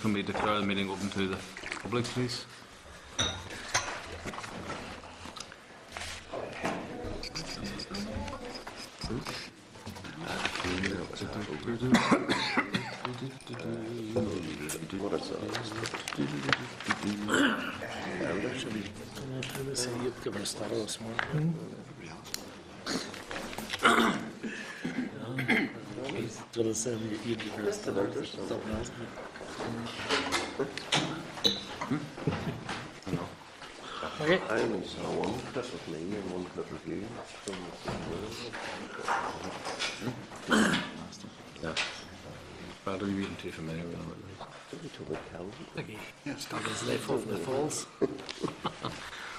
can we declare the meeting open to the public, please? What is that? You've given us that this morning. What is you've given us something else? Okay. I only saw one clip of me and one clip of you. Yeah. Well, are you eating too familiar with it? Somebody told me Calvin. Yes, that is life of the falls.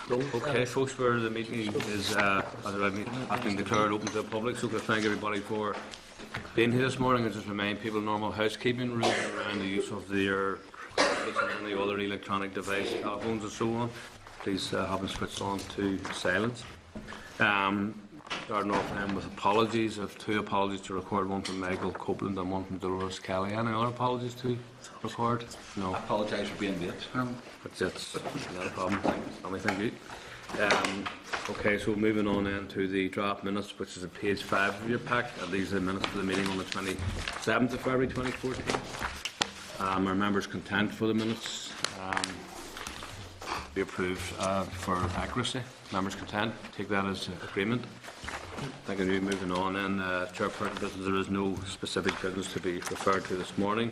Okay, folks, where the meeting is has been declared open to the public, so I thank everybody for being here this morning. I just remind people normal housekeeping rules around the use of their and the other electronic device, telephones and so on. Please have them switched on to silence. Starting off then with apologies. I have two apologies to record, one from Michael Copeland and one from Dolores Kelly. Any other apologies to record? No. I apologise for being late. That's not a problem. Thank you. Okay, so moving on then to the draft minutes, which is at page 5 of your pack. These are the minutes for the meeting on the 27th of February 2014. Are members content for the minutes? Be approved for accuracy. Members content? Take that as agreement. Thank you. Moving on then, Chairperson business, there is no specific business to be referred to this morning.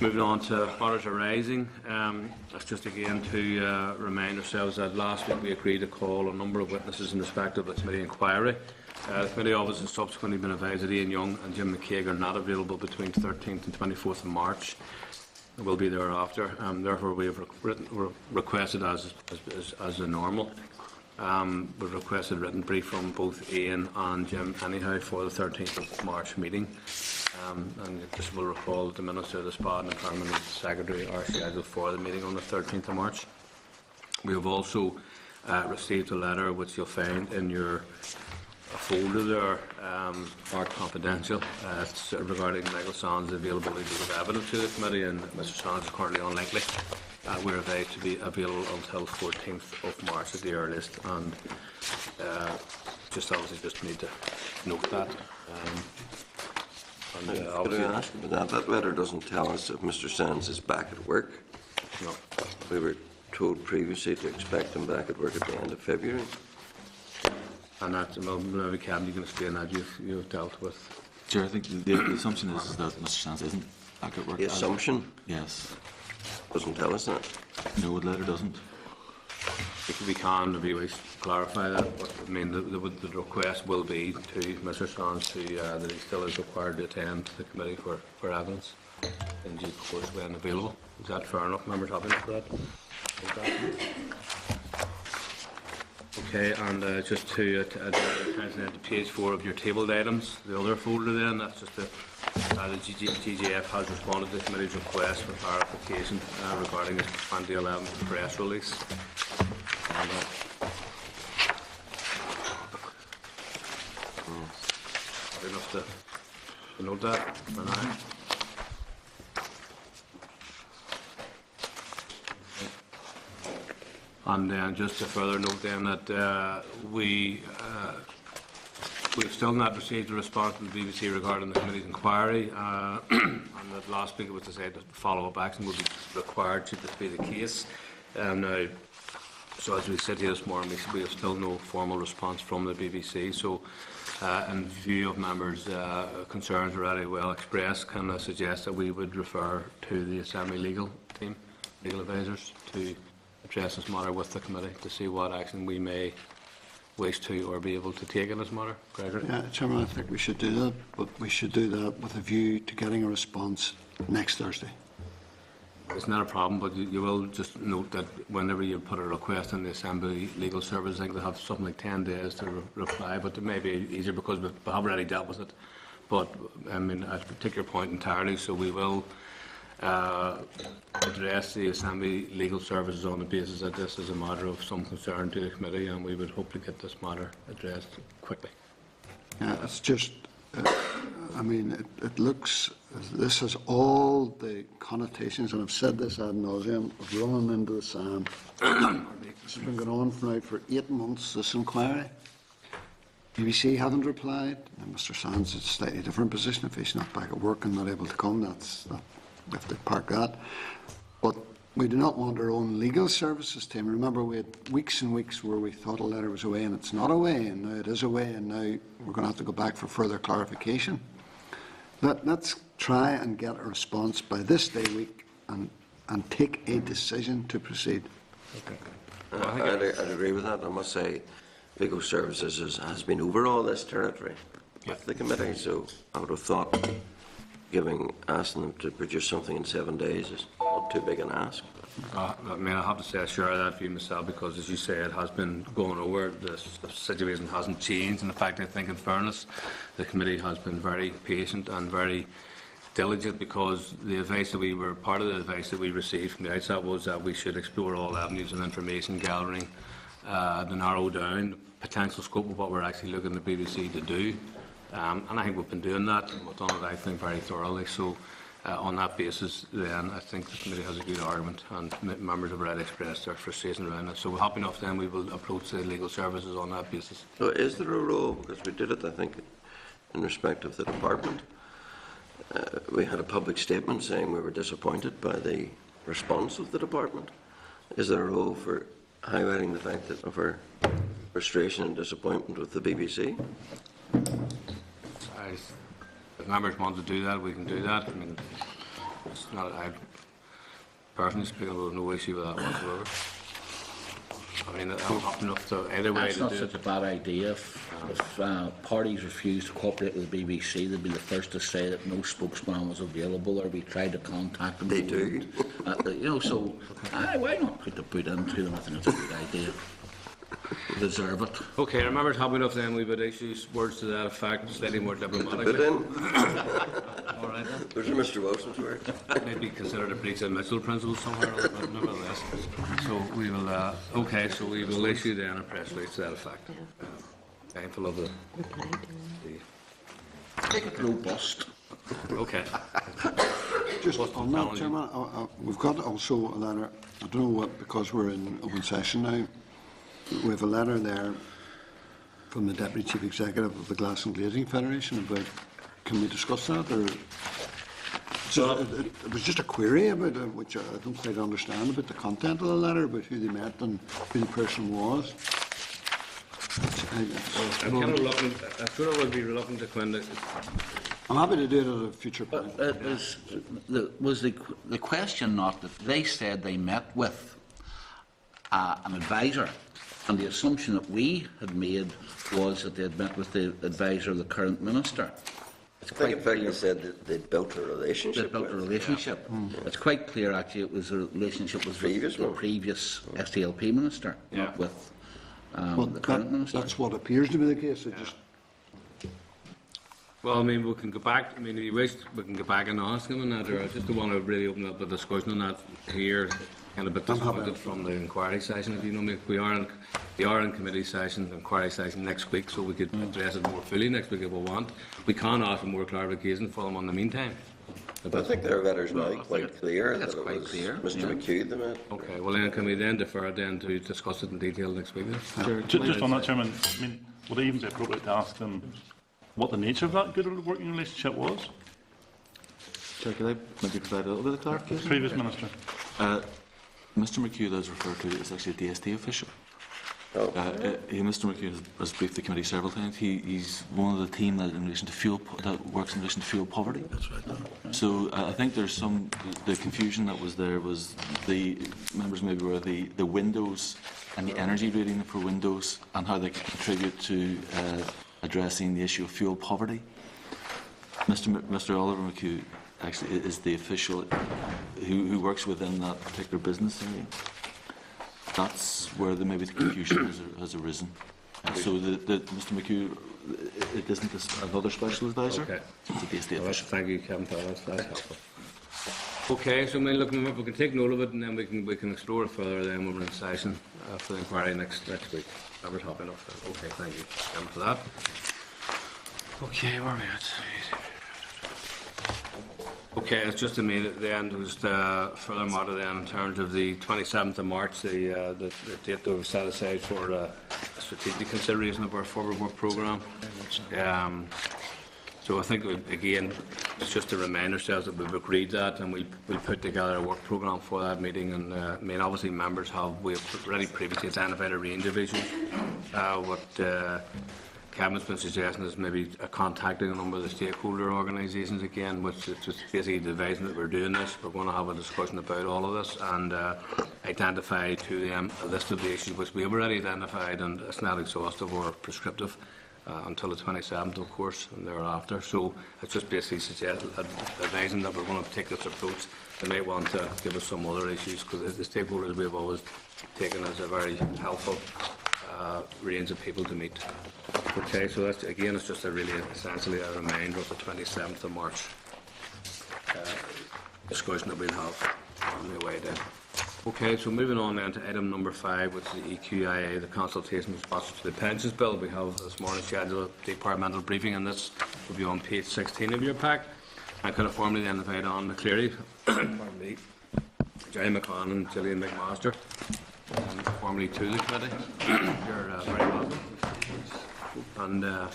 Moving on to matters arising, that's just again to remind ourselves that last week we agreed to call a number of witnesses in respect of the committee inquiry. The committee office has subsequently been advised that Ian Young and Jim McCaig are not available between 13th and 24th of March. They will be thereafter. Therefore, we have requested, as the normal, we've requested a written brief from both Ian and Jim anyhow for the 13th of March meeting. And this will recall that the Minister of the Spot and the Permanent Secretary are scheduled for the meeting on the 13th of March. We have also received a letter which you'll find in your folder there, marked confidential. It's regarding Michael Sands' availability to give evidence to the committee, and Mr Sands is currently unlikely. We're advised to be available until 14th of March at the earliest, and just obviously just need to note that. Could I ask about that? That letter doesn't tell us if Mr Sands is back at work. No. We were told previously to expect him back at work at the end of February. And that's maybe Kevin, you can explain that you've dealt with. Chair, I think the assumption is that Mr Sands isn't back at work. The assumption Yes. doesn't tell us that. No, the letter doesn't. If we can, maybe we clarify that. But I mean, the request will be to Mr Sands that he still is required to attend the committee for evidence in due course when available. Is that fair enough? Members happy with that? Okay, and just to attention to page 4 of your tabled items, the other folder then, that's just the GGF has responded to the committee's request for clarification regarding its 2011 press release. And, enough to note that for now. And then just a further note then that we've still not received a response from the BBC regarding the committee's inquiry, and that last week it was to say that follow-up action would be required should this be the case. Now, so as we sit here this morning, we have still no formal response from the BBC. So, in view of members' concerns already well expressed, can I suggest that we would refer to the Assembly legal team, legal advisors, to address this matter with the committee to see what action we may wish to or be able to take in this matter. Gregory? Yeah, Chairman, I think we should do that, but we should do that with a view to getting a response next Thursday. It's not a problem, but you will just note that whenever you put a request in the Assembly Legal Service, I think they have something like 10 days to reply, but it may be easier because we have already dealt with it. But, I mean, I take your point entirely, so we will address the Assembly Legal Services on the basis that this is a matter of some concern to the committee, and we would hope to get this matter addressed quickly. It's just I mean, it looks, this has all the connotations, and I've said this ad nauseum, of running into the sand. This has been going on for 8 months, this inquiry. BBC haven't replied, and Mr Sands is in a slightly different position. If he's not back at work and not able to come, we have to park that. But we do not want our own legal services team. Remember, we had weeks and weeks where we thought a letter was away and it's not away, and now it is away, and now we're going to have to go back for further clarification. Let's try and get a response by this day week and take a decision to proceed. I'd agree with that. I must say, Legal Services has been over all this territory with the committee, so I would have thought asking them to produce something in 7 days is not too big an ask. I mean, I have to say I share that view myself, because, as you say, it has been going over. The situation hasn't changed. In fact, I think, in fairness, the committee has been very patient and very diligent, because the advice that part of the advice that we received from the outset was that we should explore all avenues of information gathering to narrow down the potential scope of what we're actually looking at the BBC to do. And I think we've been doing that, and we've done it, I think, very thoroughly. So on that basis, then, I think the committee has a good argument, and members have already expressed their frustration around it. So we're happy enough, then, we will approach the legal services on that basis. So is there a role, because we did it, I think, in respect of the department, we had a public statement saying we were disappointed by the response of the department. Is there a role for highlighting the fact that of our frustration and disappointment with the BBC? If members want to do that, we can do that. I mean, it's not. I personally speaking, I have no issue with that whatsoever. I mean, I'm happy enough to either way That's to not do such it. a bad idea. If parties refuse to cooperate with the BBC, they'd be the first to say that no spokesman was available, or we tried to contact them. They do. So why not put the boot into them? I think it's a good idea. They deserve it. Okay, are members happy enough, then we would issue words to that effect, slightly more Put diplomatically. in. All right, then. Those are Mr Wilson's words. Maybe considered a breach of Mitchell principle somewhere, but nevertheless. So we will. Okay, so we will issue then a press release to that effect. Thankful of the. Take it robust. Okay. Just on that, Chairman, we've got also a letter, I don't know what, because we're in open session now, we have a letter there from the Deputy Chief Executive of the Glass and Glazing Federation about, can we discuss that, or? It was just a query about which I don't quite understand, about the content of the letter, about who they met and who the person was. I'm kind of reluctant. I sort of would be reluctant to come in. I'm happy to do it at a future But point. was the question not that they said they met with an advisor, and the assumption that we had made was that they had met with the advisor of the current minister? It's I think, in quite fact, clear. they said that they built a They relationship built a with. relationship. It's quite clear, actually, it was a relationship with Previous the one. previous SDLP minister, Yeah. not with Well, the current minister. that's what appears to be the case. It just, Well, I mean, we can go back. I mean, if you wish, we can go back and ask him on that. Or I just don't want to really open up a discussion on that here. Kind of a bit disappointed from the inquiry session. If you know me, we are in committee session, inquiry session next week, so we could address it more fully next week if we want. We can ask for more clarification for them in the meantime. I think their letter's now quite clear. that's that it quite was clear, Mr yeah. McHugh they met. Okay. Well, then can we then defer then to discuss it in detail next week? Then? Just on that, Chairman, I mean, would it even be appropriate to ask them what the nature of that good working relationship was? Chair, could I maybe provide a little bit of clarification? Previous minister. Mr McHugh that is referred to is actually a DST official. Oh. Mr McHugh has briefed the committee several times. He's one of the team that, in relation to that works in relation to fuel poverty. That's right. So I think there's the confusion that was there was the members maybe were the windows and the energy rating for windows and how they can contribute to addressing the issue of fuel poverty. Mr. Oliver McHugh actually is the official who works within that particular business area. That's where maybe the confusion has arisen. So Mr. McHugh, it isn't another special advisor. Okay. It's a DST Well, official. thank you, Kevin. That's helpful. Okay, so I mean, look, we can take note of it, and then we can explore it further. Then when we're in session for the inquiry next week. That was happy enough. Okay, thank you, Kevin, for that. Okay, where are we at? Okay, it's just to me at the end was the further matter then in terms of the 27th of March, the date that was set aside for a strategic consideration of our forward work programme. So I think, again, it's just to remind ourselves that we've agreed that and we'll put together a work programme for that meeting. And I mean, obviously members we've already previously identified a range of issues. What Kevin's been suggesting is maybe contacting a number of the stakeholder organisations again, which is just basically devising that we're doing this. We're going to have a discussion about all of this and identify to them a list of the issues which we have already identified, and it's not exhaustive or prescriptive until the 27th, of course, and thereafter. So it's just basically advising that we're going to take this approach. They might want to give us some other issues because the stakeholders we've always taken as a very helpful range of people to meet. Okay, so that's, again, it's just essentially a reminder of the 27th of March discussion that we'll have on the way down. Okay, so moving on then to item number 5, which is the EQIA, the consultation response to the pensions bill. We have this morning scheduled a departmental briefing, and this will be on page 16 of your pack. I could have formally then invited on McCleary, pardon me, Jerry McCann and Gillian McMaster, formally to the committee. You're very welcome. And I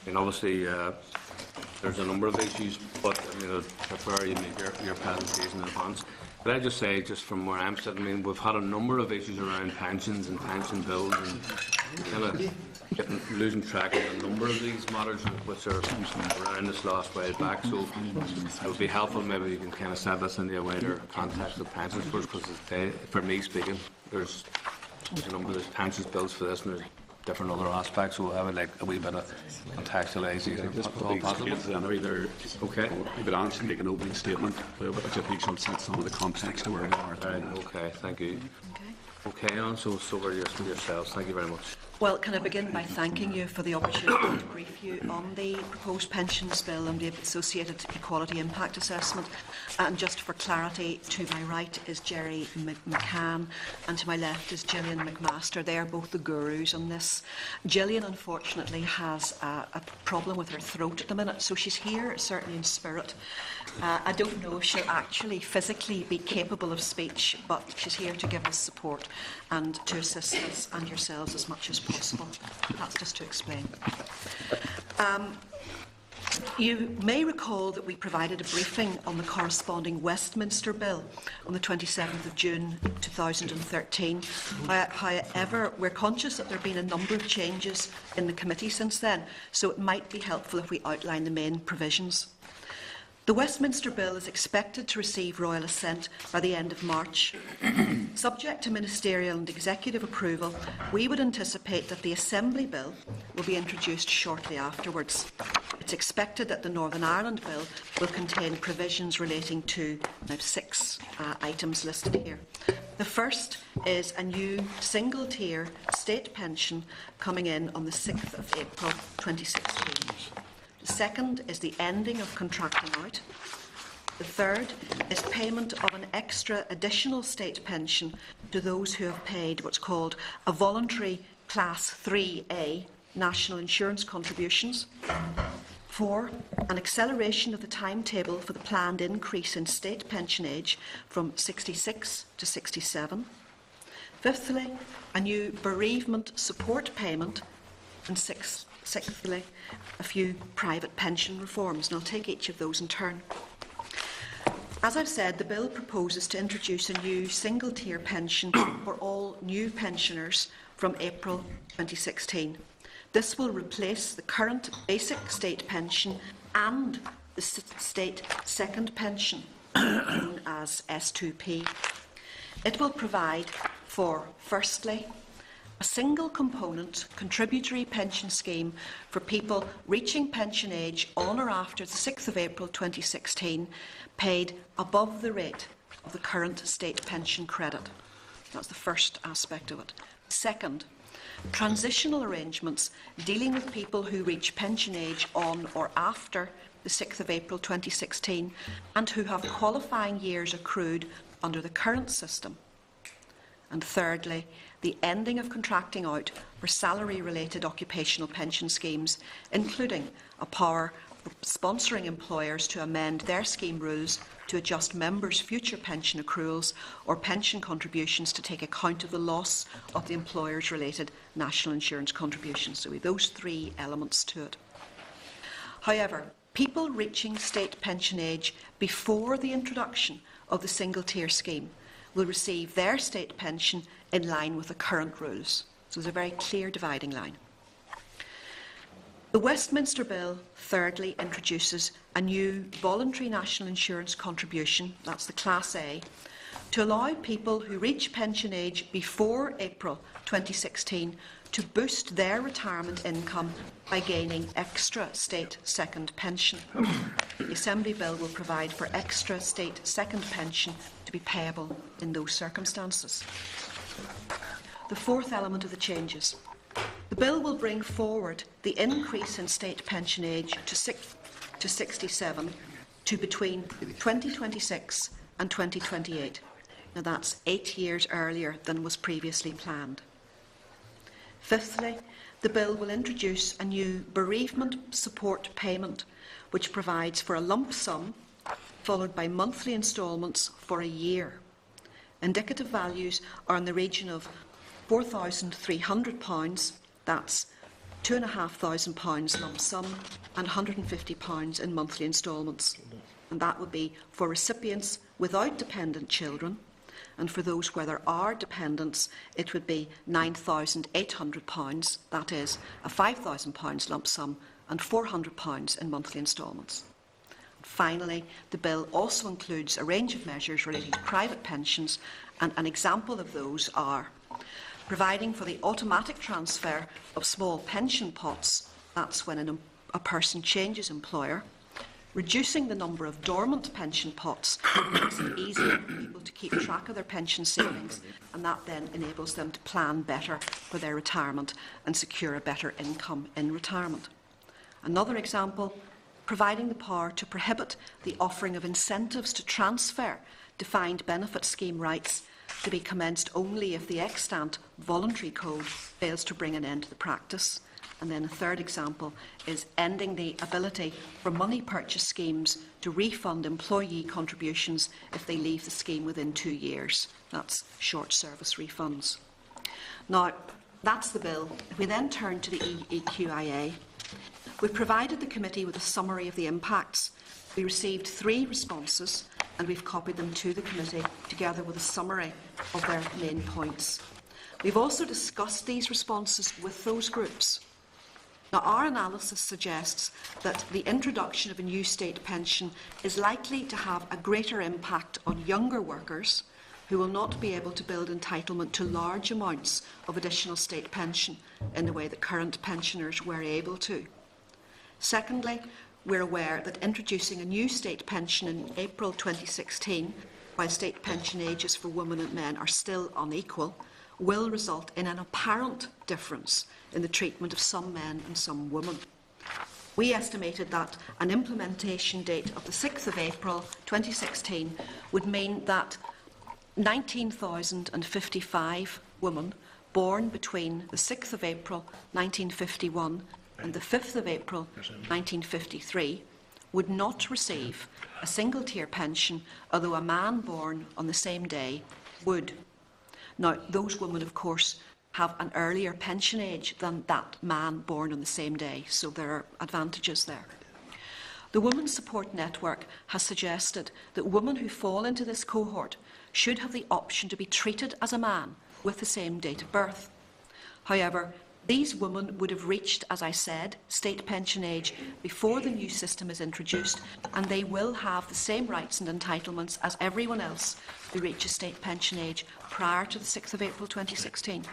mean, obviously, there's a number of issues, but I mean, I'd prefer you make your presentation in advance. But I just say, just from where I'm sitting, I mean, we've had a number of issues around pensions and pension bills, and kind of losing track of a number of these matters which are around this last while back. So it would be helpful maybe you can kind of set this in the wider context of pensions first, because for me speaking, there's a number of pensions bills for this, and there's different other aspects, so I would like a wee bit of contextualisation if all possible. Either Okay. I would answer, make an opening statement, but just make some sense of the context of where we are. Right, okay, thank you. Okay, Anne, so over yourselves. Thank you very much. Well, can I begin by thanking you for the opportunity to brief you on the proposed pensions bill and the associated equality impact assessment. And just for clarity, to my right is Jerry McCann and to my left is Gillian McMaster. They are both the gurus on this. Gillian, unfortunately, has a problem with her throat at the minute, so she's here, certainly in spirit. I don't know if she'll actually physically be capable of speech, but she's here to give us support and to assist us and yourselves as much as possible. That's just to explain. You may recall that we provided a briefing on the corresponding Westminster Bill on the 27th of June 2013. However, we're conscious that there have been a number of changes in the committee since then, so it might be helpful if we outline the main provisions. The Westminster Bill is expected to receive royal assent by the end of March. Subject to ministerial and executive approval, we would anticipate that the Assembly Bill will be introduced shortly afterwards. It's expected that the Northern Ireland Bill will contain provisions relating to 6 items listed here. The first is a new single-tier state pension coming in on the 6th of April 2016. The second is the ending of contracting out. The third is payment of an extra additional state pension to those who have paid what's called a voluntary Class 3A national insurance contributions. 4, an acceleration of the timetable for the planned increase in state pension age from 66 to 67. Fifthly, a new bereavement support payment. And sixthly, a few private pension reforms, and I'll take each of those in turn. As I've said, the bill proposes to introduce a new single-tier pension for all new pensioners from April 2016. This will replace the current basic state pension and the state second pension, known as S2P. It will provide for, firstly, a single component contributory pension scheme for people reaching pension age on or after the 6th of April 2016, paid above the rate of the current state pension credit. That's the first aspect of it. Second, transitional arrangements dealing with people who reach pension age on or after the 6th of April 2016 and who have qualifying years accrued under the current system. And thirdly, the ending of contracting out for salary-related occupational pension schemes, including a power sponsoring employers to amend their scheme rules to adjust members' future pension accruals or pension contributions to take account of the loss of the employer's related national insurance contributions. So we have those three elements to it. However, people reaching state pension age before the introduction of the single-tier scheme will receive their state pension in line with the current rules. So there's a very clear dividing line. The Westminster Bill, thirdly, introduces a new voluntary national insurance contribution, that's the Class A, to allow people who reach pension age before April 2016 to boost their retirement income by gaining extra state second pension. The Assembly Bill will provide for extra state second pension to be payable in those circumstances. The fourth element of the changes. The bill will bring forward the increase in state pension age to 67 to between 2026 and 2028. Now that's 8 years earlier than was previously planned. Fifthly, the bill will introduce a new bereavement support payment which provides for a lump sum followed by monthly instalments for a year. Indicative values are in the region of £4,300, that's £2,500 lump sum, and £150 in monthly instalments. And that would be for recipients without dependent children, and for those where there are dependents, it would be £9,800, that is a £5,000 lump sum, and £400 in monthly instalments. Finally, the bill also includes a range of measures relating to private pensions, and an example of those are providing for the automatic transfer of small pension pots, that's when a person changes employer, reducing the number of dormant pension pots makes it easier for people to keep track of their pension savings, and that then enables them to plan better for their retirement and secure a better income in retirement. Another example, providing the power to prohibit the offering of incentives to transfer defined benefit scheme rights to be commenced only if the extant voluntary code fails to bring an end to the practice. And then a third example is ending the ability for money purchase schemes to refund employee contributions if they leave the scheme within 2 years. That's short service refunds. Now, that's the bill. If we then turn to the EQIA, we provided the committee with a summary of the impacts. We received 3 responses, and we've copied them to the committee together with a summary of their main points. We've also discussed these responses with those groups. Now, our analysis suggests that the introduction of a new state pension is likely to have a greater impact on younger workers who will not be able to build entitlement to large amounts of additional state pension in the way that current pensioners were able to. Secondly, we're aware that introducing a new state pension in April 2016, while state pension ages for women and men are still unequal, will result in an apparent difference in the treatment of some men and some women. We estimated that an implementation date of the 6th of April 2016 would mean that 19,055 women born between the 6th of April 1951 and the 5th of April 1953 would not receive a single-tier pension, although a man born on the same day would. Now, those women, of course, have an earlier pension age than that man born on the same day, so there are advantages there. The Women's Support Network has suggested that women who fall into this cohort should have the option to be treated as a man with the same date of birth. However, these women would have reached, as I said, state pension age before the new system is introduced, and they will have the same rights and entitlements as everyone else who reaches state pension age prior to the 6th of April 2016.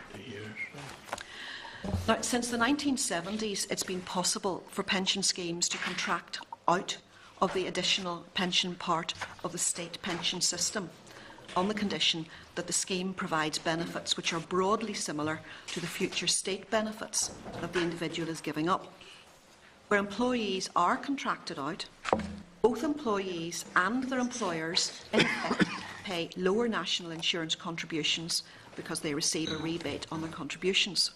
Now, since the 1970s, it's been possible for pension schemes to contract out of the additional pension part of the state pension system on the condition that the scheme provides benefits which are broadly similar to the future state benefits that the individual is giving up. Where employees are contracted out, both employees and their employers in effect pay lower national insurance contributions because they receive a rebate on their contributions.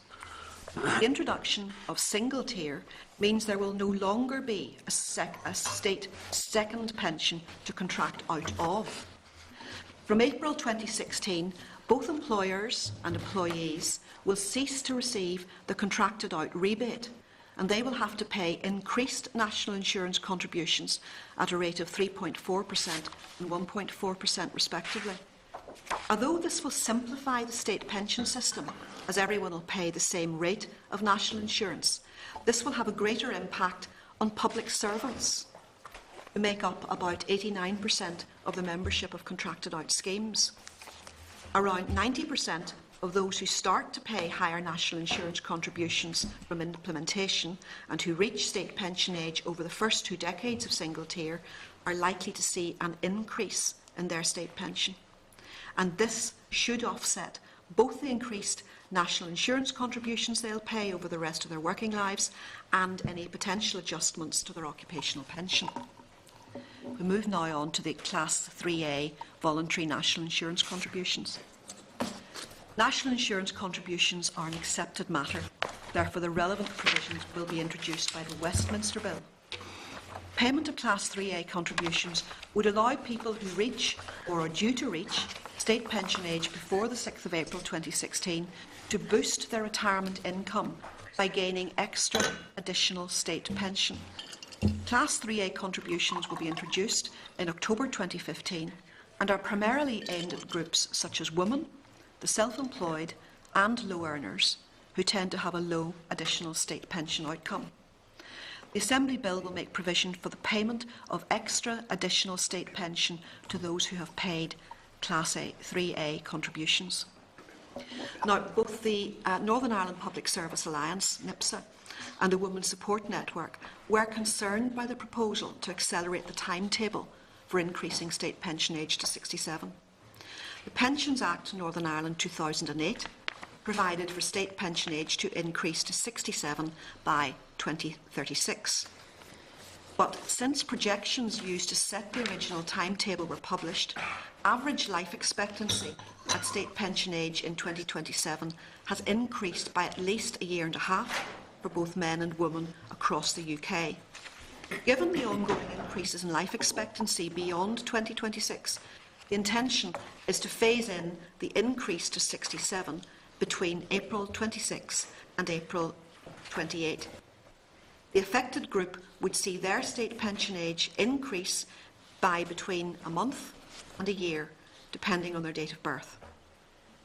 The introduction of single tier means there will no longer be a state second pension to contract out of. From April 2016, both employers and employees will cease to receive the contracted out rebate, and they will have to pay increased national insurance contributions at a rate of 3.4% and 1.4% respectively. Although this will simplify the state pension system, as everyone will pay the same rate of national insurance, this will have a greater impact on public servants, who make up about 89% of the membership of contracted out schemes. Around 90% of those who start to pay higher national insurance contributions from implementation and who reach state pension age over the first 2 decades of single tier are likely to see an increase in their state pension. And this should offset both the increased national insurance contributions they'll pay over the rest of their working lives and any potential adjustments to their occupational pension. We move now on to the Class 3A voluntary national insurance contributions. National insurance contributions are an accepted matter. Therefore, the relevant provisions will be introduced by the Westminster Bill. Payment of Class 3A contributions would allow people who reach or are due to reach state pension age before the 6th of April 2016 to boost their retirement income by gaining extra additional state pension. Class 3A contributions will be introduced in October 2015 and are primarily aimed at groups such as women, the self-employed and low earners who tend to have a low additional state pension outcome. The Assembly Bill will make provision for the payment of extra additional state pension to those who have paid Class 3A contributions. Now, both the Northern Ireland Public Service Alliance, NIPSA, and the Women's Support Network were concerned by the proposal to accelerate the timetable for increasing state pension age to 67. The Pensions Act Northern Ireland 2008 provided for state pension age to increase to 67 by 2036. But since projections used to set the original timetable were published, average life expectancy at state pension age in 2027 has increased by at least a year and a half for both men and women across the UK. Given the ongoing increases in life expectancy beyond 2026, the intention is to phase in the increase to 67 between April 26 and April 28. The affected group would see their state pension age increase by between a month and a year, depending on their date of birth.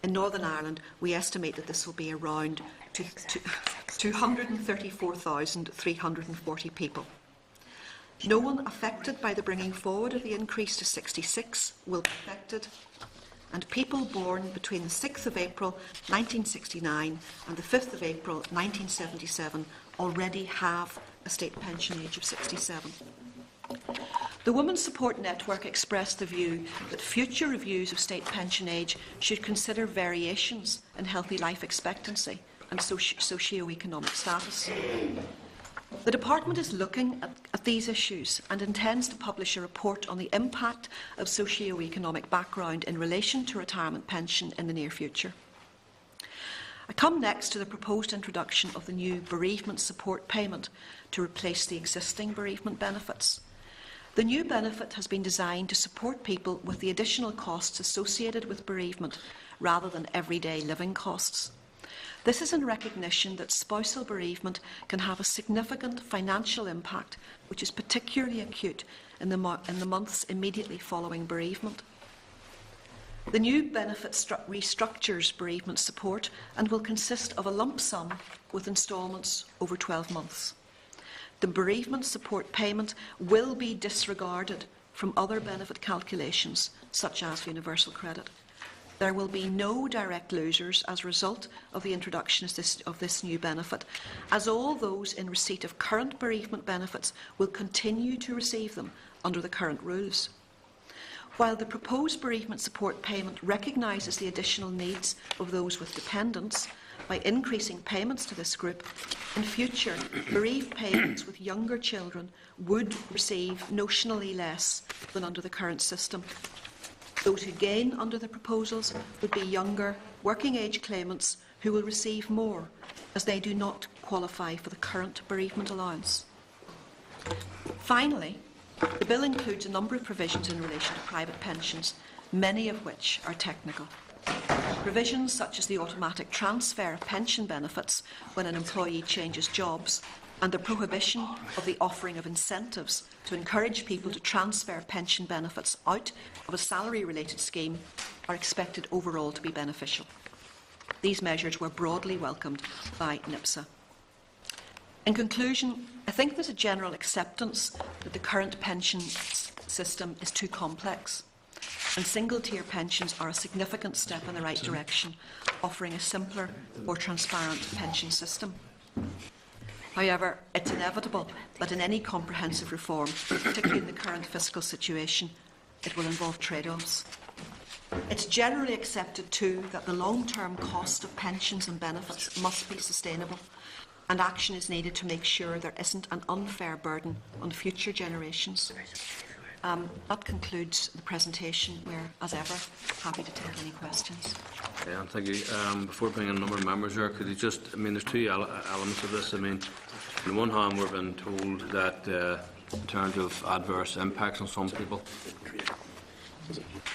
In Northern Ireland, we estimate that this will be around 234,340 people. No one affected by the bringing forward of the increase to 66 will be affected, and people born between the 6th of April 1969 and the 5th of April 1977 already have a state pension age of 67. The Women's Support Network expressed the view that future reviews of state pension age should consider variations in healthy life expectancy and socio-economic status. The Department is looking at these issues and intends to publish a report on the impact of socio-economic background in relation to retirement pension in the near future. I come next to the proposed introduction of the new bereavement support payment to replace the existing bereavement benefits. The new benefit has been designed to support people with the additional costs associated with bereavement rather than everyday living costs. This is in recognition that spousal bereavement can have a significant financial impact, which is particularly acute in the months immediately following bereavement. The new benefit restructures bereavement support and will consist of a lump sum with instalments over 12 months. The bereavement support payment will be disregarded from other benefit calculations, such as universal credit. There will be no direct losers as a result of the introduction of this new benefit, as all those in receipt of current bereavement benefits will continue to receive them under the current rules. While the proposed bereavement support payment recognises the additional needs of those with dependents by increasing payments to this group, in future, bereaved parents with younger children would receive notionally less than under the current system. Those who gain under the proposals would be younger, working-age claimants who will receive more, as they do not qualify for the current bereavement allowance. Finally, the bill includes a number of provisions in relation to private pensions, many of which are technical. Provisions such as the automatic transfer of pension benefits when an employee changes jobs and the prohibition of the offering of incentives to encourage people to transfer pension benefits out of a salary-related scheme are expected overall to be beneficial. These measures were broadly welcomed by NIPSA. In conclusion, I think there's a general acceptance that the current pension system is too complex, and single-tier pensions are a significant step in the right direction, offering a simpler, more transparent pension system. However, it's inevitable that in any comprehensive reform, particularly in the current fiscal situation, it will involve trade-offs. It's generally accepted too that the long-term cost of pensions and benefits must be sustainable, and action is needed to make sure there isn't an unfair burden on future generations. That concludes the presentation. We're, as ever, happy to take any questions. Yeah, thank you. Before bringing a number of members here, could you just, I mean, there's two elements of this. I mean, on the one hand, we've been told that in terms of adverse impacts on some people,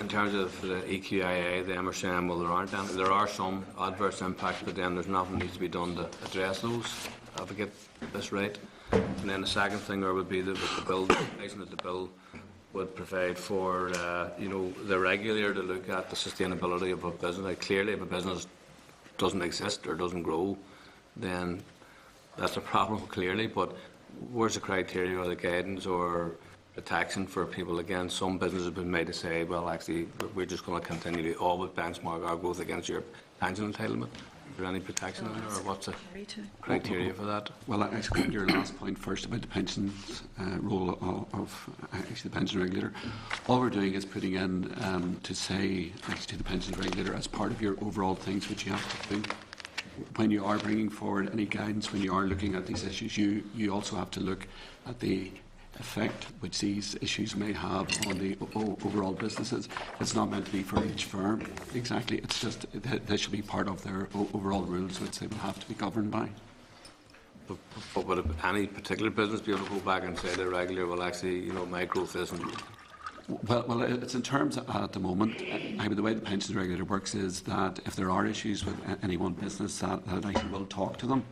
in terms of the EQIA, them are saying, well, there are some adverse impacts, but then there's nothing needs to be done to address those. If I get this right. And then the second thing there would be that the bill, that the bill would provide for, the regulator to look at the sustainability of a business. Like, clearly, if a business doesn't exist or doesn't grow, then that's a problem, clearly. But where's the criteria or the guidance or the taxing for people? Again, some businesses have been made to say, well, actually, we're just going to continue to always benchmark our growth against your pension entitlement. Is there any protection in there, or what's the criteria for that? Well, I think your last point first about the pensions role of actually the pension regulator. All we're doing is putting in to say actually the pension regulator as part of your overall things which you have to do. When you are bringing forward any guidance, when you are looking at these issues, you also have to look at the effect which these issues may have on the overall businesses. It's not meant to be for each firm, exactly. It's just they should be part of their overall rules which they will have to be governed by. But would any particular business be able to go back and say to the regulator, well, actually, my growth isn't? Well, it's in terms at the moment. The way the pensions regulator works is that if there are issues with any one business, that actually will talk to them.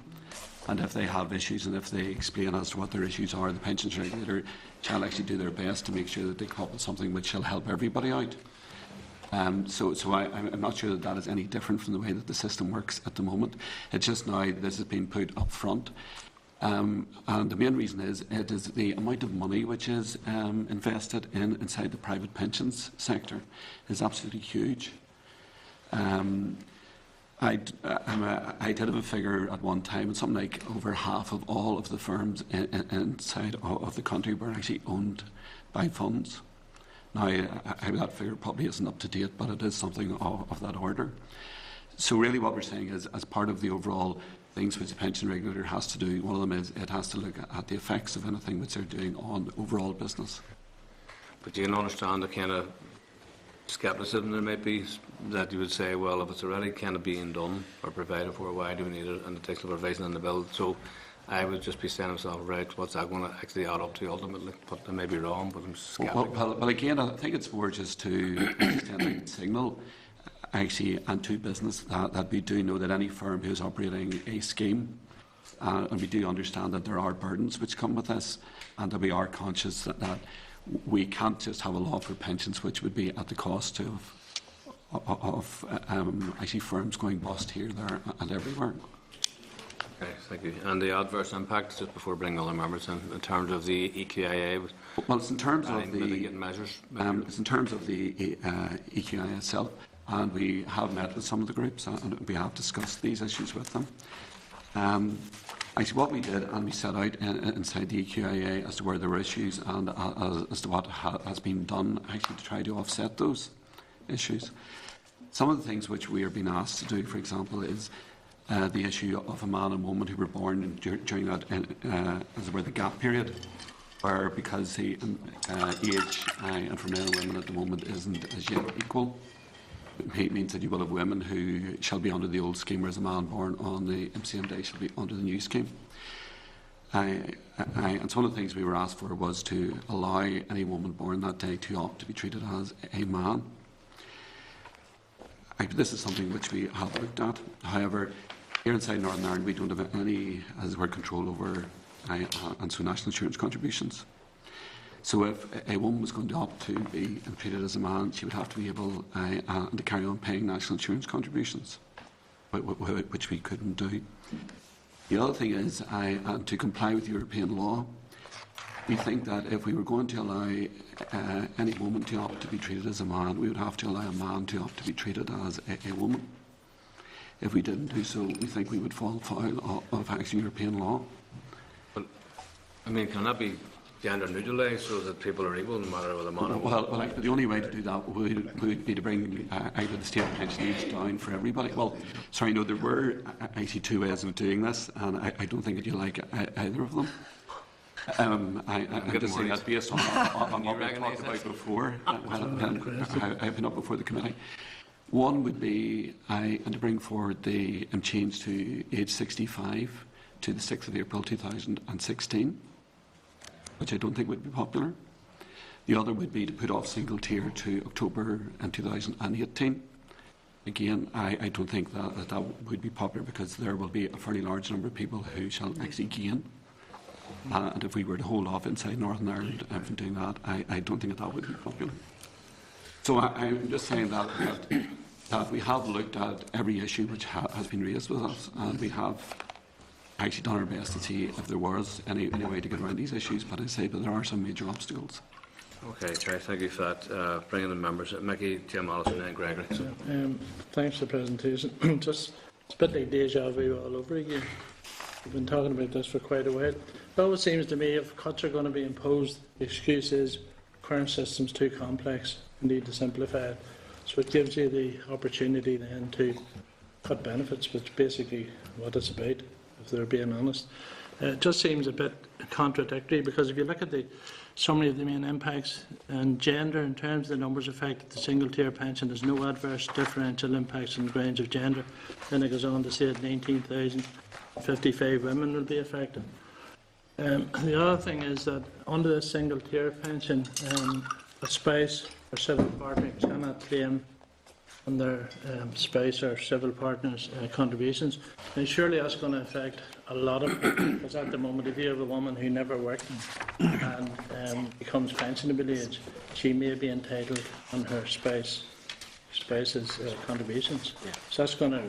And if they have issues and if they explain as to what their issues are, the pensions regulator shall actually do their best to make sure that they come up with something which shall help everybody out. So I'm not sure that is any different from the way that the system works at the moment. It's just now this has been put up front. And the main reason is it is the amount of money which is invested inside the private pensions sector is absolutely huge. I did have a figure at one time, and something like over half of all of the firms inside of the country were actually owned by funds. Now, that figure probably isn't up to date, but it is something of that order. So really what we're saying is, as part of the overall things which the pension regulator has to do, one of them is it has to look at the effects of anything which they're doing on overall business. But you can understand the kind of scepticism there might be, that you would say, well, if it's already kind of being done or provided for, why do we need it? And it takes a provision in the bill. So I would just be saying to myself, right, what's that going to actually add up to ultimately? But I may be wrong, but I'm sceptical. Well, again, I think it's more just to extend a signal, actually, and to business that we do know that any firm who is operating a scheme, and we do understand that there are burdens which come with this, and that we are conscious that we can't just have a law for pensions which would be at the cost of actually firms going bust here, there and everywhere. Okay, thank you. And the adverse impacts, just before bringing other members in terms of the EQIA? Well, it's in terms of the mitigating measures. It's in terms of the EQIA itself, and we have met with some of the groups and we have discussed these issues with them. Actually, what we did, and we set out inside the EQIA as to where there were issues and as to what has been done actually to try to offset those issues. Some of the things which we are being asked to do, for example, is the issue of a man and woman who were born during that, as it were, the gap period, where because the age and for men and women at the moment isn't as yet equal. means that you will have women who shall be under the old scheme, whereas a man born on the same day shall be under the new scheme. And so one of the things we were asked for was to allow any woman born that day to opt to be treated as a man. This is something which we have looked at. However, here inside Northern Ireland, we don't have any, as it were, control over and so national insurance contributions. So if a woman was going to opt to be treated as a man, she would have to be able to carry on paying national insurance contributions, which we couldn't do. The other thing is, to comply with European law, we think that if we were going to allow any woman to opt to be treated as a man, we would have to allow a man to opt to be treated as a woman. If we didn't do so, we think we would fall foul of actual European law. But, I mean, can that be gender neutralised so that people are equal no matter whether man or woman? Well, the only way to do that would be to bring either the state pension age down for everybody. Well, sorry, no, there were actually two ways of doing this, and I don't think that you like either of them. I'm just saying that based on what we talked about before, I've been up before the committee. One would be to bring forward the change to age 65 to the 6th of April 2016, which I don't think would be popular. The other would be to put off single tier to October 2018. Again, I don't think that would be popular because there will be a fairly large number of people who shall actually gain. And if we were to hold off inside Northern Ireland from doing that, I don't think that would be popular. So I'm just saying that we have looked at every issue which has been raised with us, and we have actually done our best to see if there was any way to get around these issues, but I say that there are some major obstacles. Okay, Chair, thank you for that. Bringing the members, Mickey, Jim Allison and Gregory. Thanks for the presentation. Just it's a bit like deja vu all over again. We've been talking about this for quite a while. It always seems to me if cuts are going to be imposed, the excuse is current system's too complex, we need to simplify it. So it gives you the opportunity then to cut benefits, which is basically what it's about, if they're being honest. It just seems a bit contradictory because if you look at the summary of the main impacts and gender in terms of the numbers affected, the single tier pension, there's no adverse differential impacts on the grounds of gender. Then it goes on to say that 19,055 women will be affected. The other thing is that under the single tier pension, a spouse or civil partner cannot claim on their spouse or civil partner's contributions. And surely that's going to affect a lot of people, because at the moment if you have a woman who never worked and becomes pensionable age, she may be entitled on her spouse's contributions. Yeah. So that's going to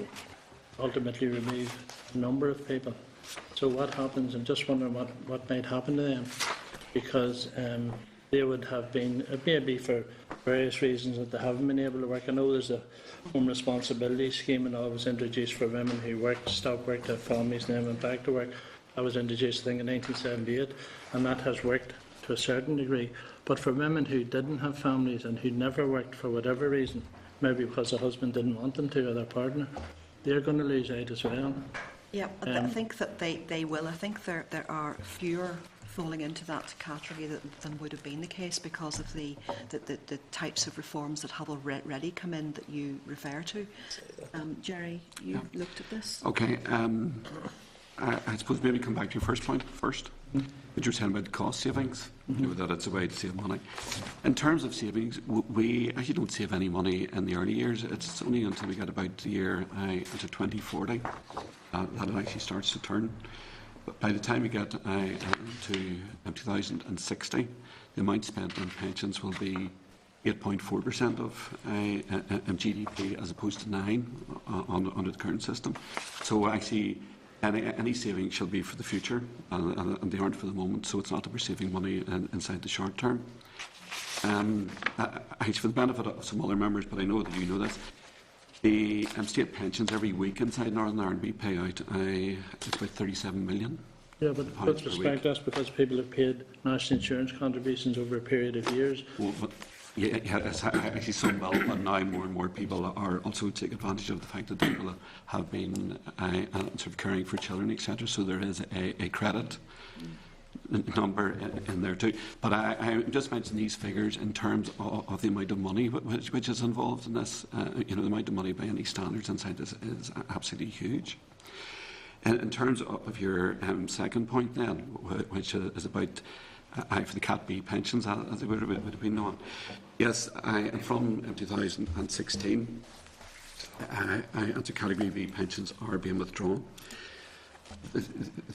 ultimately remove a number of people. So what happens? I'm just wondering what might happen to them, because they would have been, it may be for various reasons that they haven't been able to work. I know there's a home responsibility scheme and all was introduced for women who stopped work to have families and then went back to work. That was introduced, I think, in 1978, and that has worked to a certain degree. But for women who didn't have families and who never worked for whatever reason, maybe because the husband didn't want them to or their partner, they're going to lose out as well. Yeah, I think that they will. I think there are fewer falling into that category than would have been the case because of the types of reforms that have already come in that you refer to. Jerry, you looked at this? Okay. I suppose maybe come back to your first point first, which you're saying about the cost savings, that it's a way to save money. In terms of savings, we actually don't save any money in the early years. It's only until we get about the year into 2040 that it actually starts to turn. But by the time we get to 2060, the amount spent on pensions will be 8.4% of GDP as opposed to 9% under the current system. So actually, any savings shall be for the future, and they aren't for the moment. So it's not that we're saving money inside the short term. Actually, for the benefit of some other members, but I know that you know this, the state pensions every week inside Northern Ireland we pay out it's about 37 million. Yeah, but with respect, that's because people have paid national insurance contributions over a period of years. Well, yeah, it's actually some well, but now more and more people are also take advantage of the fact that people have been sort of caring for children, etc. So there is a credit number in there too. But I just mentioned these figures in terms of the amount of money which is involved in this. The amount of money by any standards inside this is absolutely huge. In terms of your second point then, which is about for the Cat B pensions, as it would have been known. Yes, from 2016, anti-category B pensions are being withdrawn.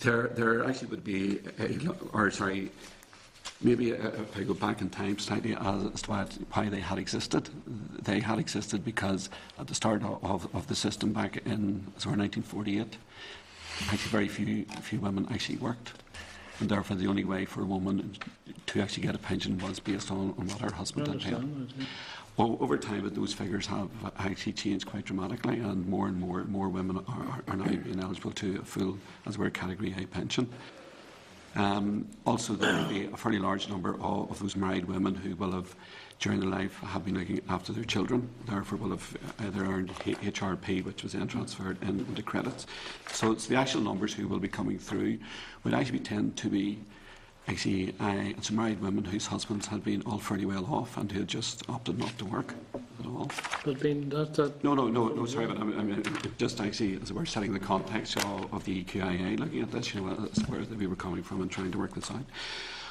There actually would be, maybe if I go back in time slightly as to why they had existed. They had existed because at the start of the system back in 1948, actually very few women actually worked. And therefore the only way for a woman to actually get a pension was based on what her husband had paid. Well, over time, those figures have actually changed quite dramatically, and more women are now being eligible to a full, as it were, Category A pension. Also, there will be a fairly large number of those married women who will have, during their life, have been looking after their children, therefore will have either earned HRP, which was then transferred into credits. So it's the actual numbers who will be coming through would actually tend to be it's married women whose husbands had been all fairly well off and who had just opted not to work at all. But being that No, sorry, but I mean, just actually, as it were, setting the context of the EQIA, looking at this, that's where we were coming from and trying to work this out.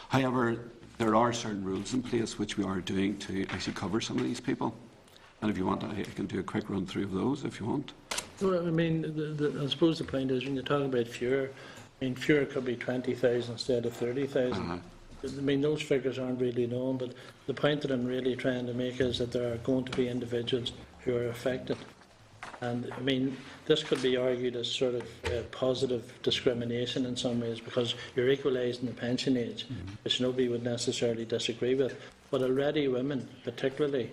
However, there are certain rules in place which we are doing to actually cover some of these people. And if you want, I can do a quick run through of those if you want. Well, I mean, I suppose the point is when you're talking about fewer, fewer could be 20,000 instead of 30,000. I mean, those figures aren't really known, but the point that I'm really trying to make is that there are going to be individuals who are affected. And, I mean, this could be argued as sort of positive discrimination in some ways because you're equalising the pension age, which nobody would necessarily disagree with. But already women, particularly,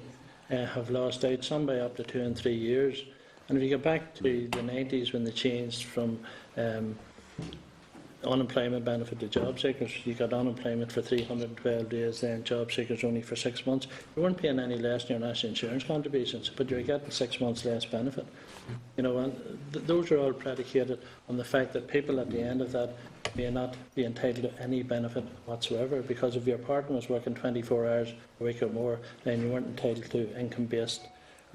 have lost out, some by up to 2 and 3 years. And if you go back to the 90s when they changed from unemployment benefit to job seekers, you got unemployment for 312 days, then job seekers only for 6 months. You weren't paying any less than your national insurance contributions, but you're getting 6 months less benefit. And those are all predicated on the fact that people at the end of that may not be entitled to any benefit whatsoever, because if your partner was working 24 hours a week or more, then you weren't entitled to income-based,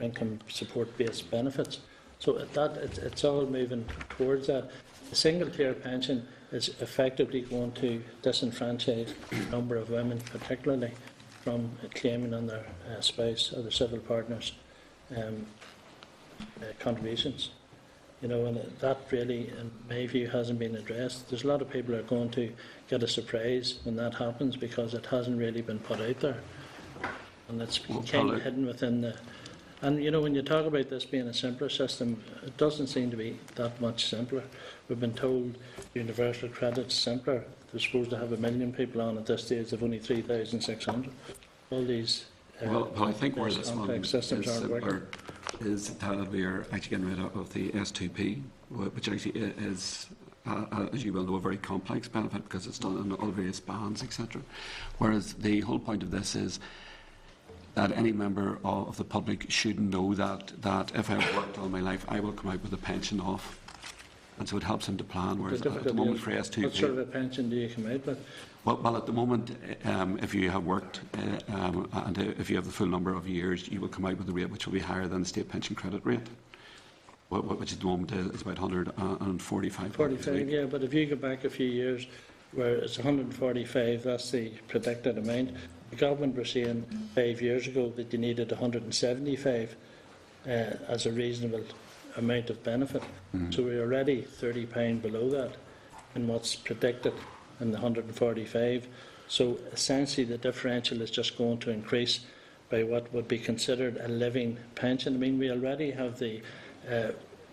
income support-based benefits. So it's all moving towards that. The single-tier pension is effectively going to disenfranchise a number of women, particularly from claiming on their spouse or their civil partner's contributions. And that really, in my view, hasn't been addressed. There's a lot of people who are going to get a surprise when that happens because it hasn't really been put out there. And it's kind of hidden within the... And, when you talk about this being a simpler system, it doesn't seem to be that much simpler. We've been told universal credit's simpler. They're supposed to have 1 million people on at this stage, they've only 3,600. All these well, I think where this one systems aren't working. Is that we are actually getting rid of the S2P, which actually is, as you well know, a very complex benefit because it's done in all various bands, etc. Whereas the whole point of this is that any member of the public should know that if I've worked all my life, I will come out with a pension off. And so it helps him to plan, whereas at the moment for S2P... What sort of a pension do you come out with? Well, at the moment, if you have worked and if you have the full number of years, you will come out with a rate which will be higher than the state pension credit rate, which at the moment is about 145. 45, yeah, but if you go back a few years where it's 145, that's the predicted amount. The government were saying 5 years ago that you needed 175 as a reasonable amount of benefit. So we're already £30 below that in what's predicted in the 145. So essentially the differential is just going to increase by what would be considered a living pension. I mean, we already have the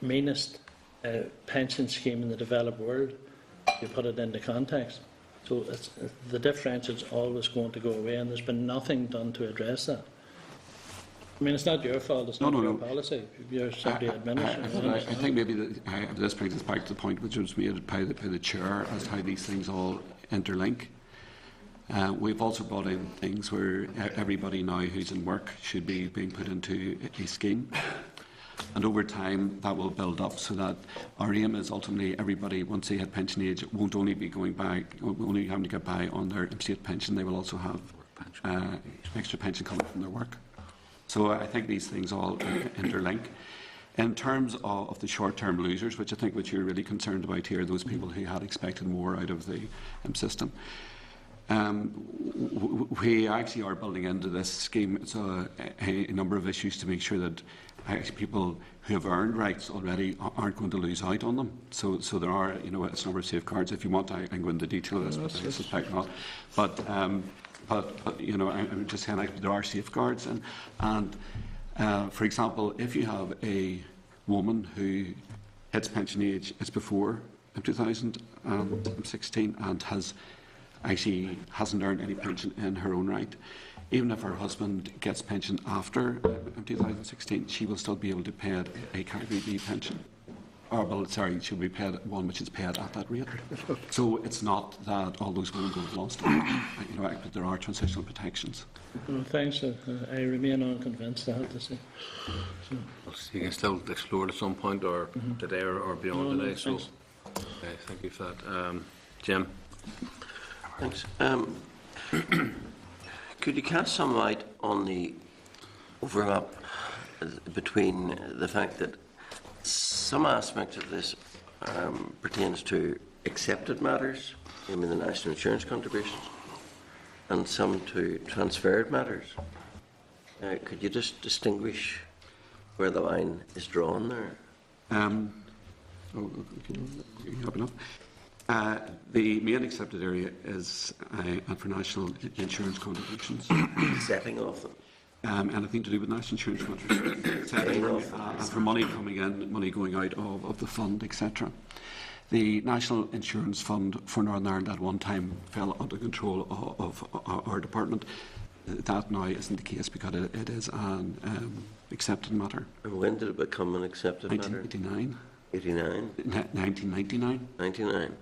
meanest pension scheme in the developed world, if you put it into context. So the differential is always going to go away, and there's been nothing done to address that. I mean, it's not your fault, it's not your policy. You're simply administering. I think maybe this brings us back to the point which was made by the Chair as to how these things all interlink. We've also brought in things where everybody now who's in work should be being put into a scheme. And over time, that will build up so that our aim is ultimately everybody, once they hit pension age, won't only be going by, only having to get by on their state pension, they will also have extra pension coming from their work. So I think these things all interlink. In terms of the short-term losers, which I think what you're really concerned about here, those people who had expected more out of the system, we actually are building into this scheme a number of issues to make sure that actually people who have earned rights already aren't going to lose out on them. So there are, it's a number of safeguards. If you want, I can go into detail of this, but I suspect not. But I'm just saying there are safeguards. And for example, if you have a woman who hits pension age, it's before 2016 and hasn't earned any pension in her own right, even if her husband gets pension after 2016, she will still be able to pay a Category B pension. She'll be paid one which is paid at that rate. So it's not that all those women have lost. But there are transitional protections. Well, thanks. I remain unconvinced, I have to say. So. You can still explore it at some point, or today, or beyond today. So, thank you for that, Jim. Thanks. Could you cast some light on the overlap between the fact that some aspects of this pertains to accepted matters, the national insurance contributions, and some to transferred matters? Could you just distinguish where the line is drawn there? You have enough. The main accepted area is for national insurance contributions. Setting off them. Anything to do with national insurance contributions, and for money coming in, money going out of the fund, etc. The National Insurance Fund for Northern Ireland at one time fell under control of our department. That now isn't the case because it is an accepted matter. And when did it become an accepted matter? 1989. 1999? 99.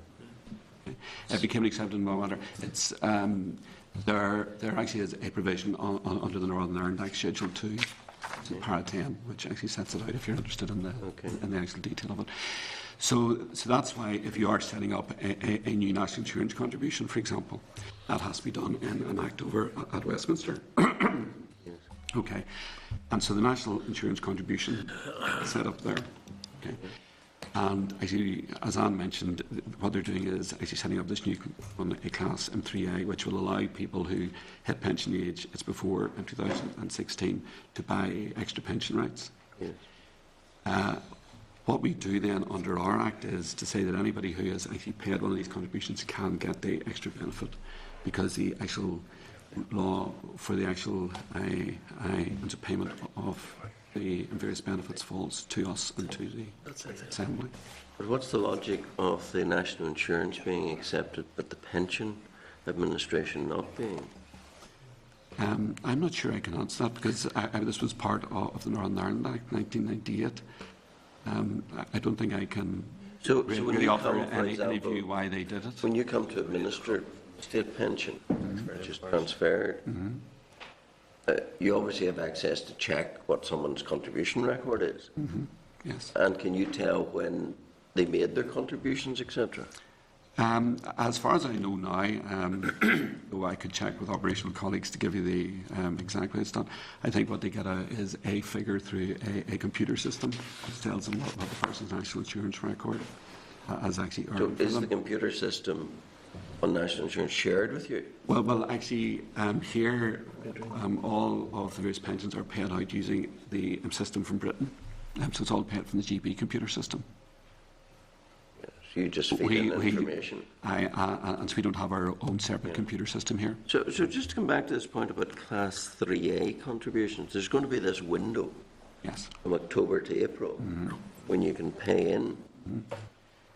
Okay. It became an accepted matter. It's there actually is a provision under the Northern Ireland Act Schedule 2, Para 10, which actually sets it out if you're interested in the actual detail of it. So that's why if you are setting up a new national insurance contribution, for example, that has to be done in an act over at Westminster. Yes. Okay. And so the national insurance contribution is set up there. Okay. And actually, as Anne mentioned, what they're doing is actually setting up this new one, a class M3A, which will allow people who hit pension age, it's before 2016, to buy extra pension rights. Yes. What we do then under our Act is to say that anybody who has actually paid one of these contributions can get the extra benefit, because the actual law for the actual payment of the various benefits falls to us and to the Assembly. But what's the logic of the national insurance being accepted but the pension administration not being? I'm not sure I can answer that, because this was part of the Northern Ireland Act 1998. I don't think I can really offer any view why they did it. When you come to administer state pension, which is transferred, you obviously have access to check what someone's contribution record is. Yes. And can you tell when they made their contributions, etc.? As far as I know now, though I could check with operational colleagues to give you the exact way it's done, I think what they get is a figure through a computer system which tells them what the person's national insurance record has actually earned. So is the computer system on national insurance shared with you? Well, actually, here all of the various pensions are paid out using the system from Britain, so it's all paid from the GB computer system. So you just feed in information. And so we don't have our own separate computer system here. So just to come back to this point about Class 3A contributions, there's going to be this window from October to April when you can pay in,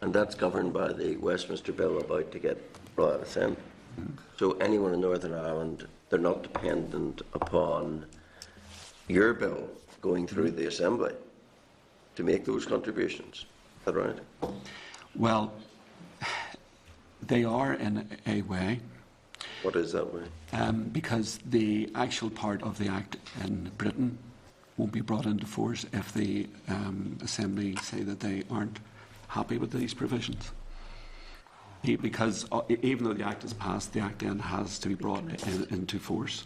and that's governed by the Westminster Bill about to get brought out of Assembly. So anyone in Northern Ireland, they're not dependent upon your bill going through the Assembly to make those contributions. Is that right? Well, they are in a way. What is that way? Because the actual part of the Act in Britain won't be brought into force if the Assembly say that they aren't happy with these provisions. Because even though the Act is passed, the Act then has to be brought into force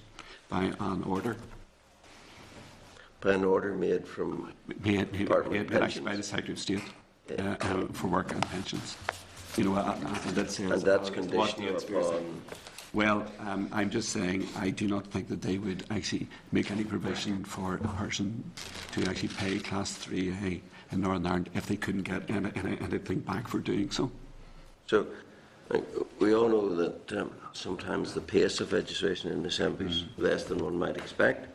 by an order. By an order made from Department of Actually by the Pensions. Secretary of State for Work and Pensions. You know, and that says And that's conditional upon... Well, I'm just saying I do not think that they would actually make any provision for a person to actually pay Class 3A in Northern Ireland if they couldn't get anything back for doing so. So, we all know that sometimes the pace of legislation in the Assembly is less than one might expect.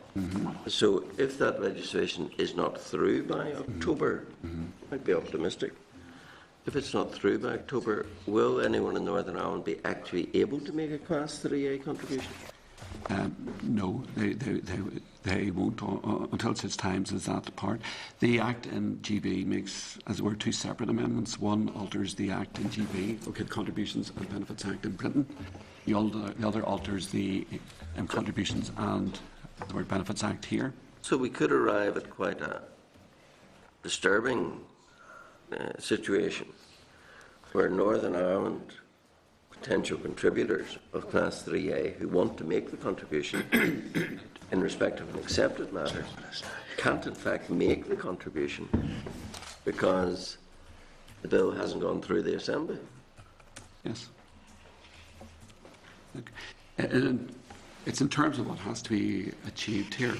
So, if that legislation is not through by October, might be optimistic. If it's not through by October, will anyone in Northern Ireland be actually able to make a Class 3A contribution? No, they won't until such times as that part. The Act in GB makes, as it were, two separate amendments. One alters the Act in GB, okay, Contributions and Benefits Act in Britain. The other alters the Contributions and the word Benefits Act here. So we could arrive at quite a disturbing situation where Northern Ireland potential contributors of Class 3A who want to make the contribution in respect of an accepted matter can't in fact make the contribution because the bill hasn't gone through the Assembly. Yes. And it's in terms of what has to be achieved here,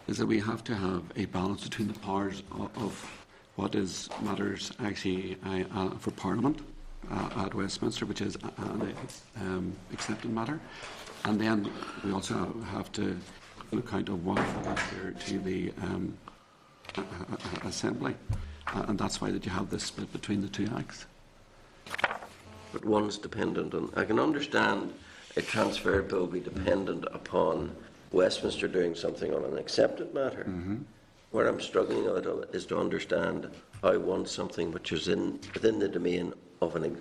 is that we have to have a balance between the powers of what is matters actually for Parliament at Westminster, which is an accepted matter, and then we also have to account of what falls here to the Assembly, and that's why that you have this split between the two acts. But one's dependent on... I can understand a transfer bill be dependent upon Westminster doing something on an accepted matter. Where I'm struggling out is to understand how once something which is within the domain of an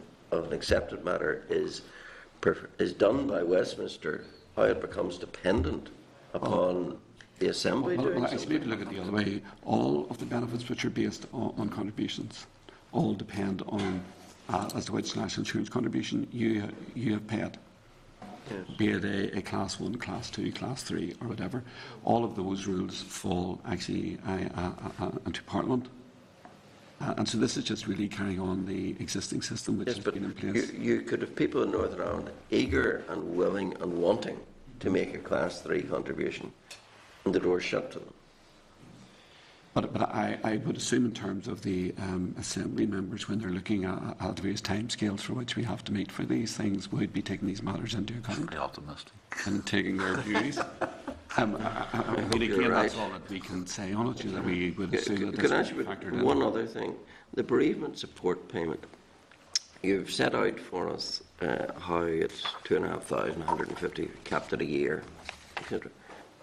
accepted matter is done by Westminster, how it becomes dependent upon the Assembly doing Well, something. maybe look at it the other way. All of the benefits which are based on contributions all depend on as to which national insurance contribution you have paid. Yes. Be it a Class 1, Class 2, Class 3 or whatever. All of those rules fall actually into Parliament. And so this is just really carrying on the existing system which Yes, has but been in place. you could have people in Northern Ireland eager and willing and wanting to make a Class 3 contribution and the door's shut to them. But I would assume in terms of the Assembly members, when they're looking at various timescales for which we have to meet for these things, would be taking these matters into account. Pretty optimistic. And taking their views. I mean, again, right. that's all that we can say on it, is that we would assume that Can this I would ask be you factored in. one other thing? The bereavement support payment. You've set out for us how it's 2,500, 150 capped at a year, etc.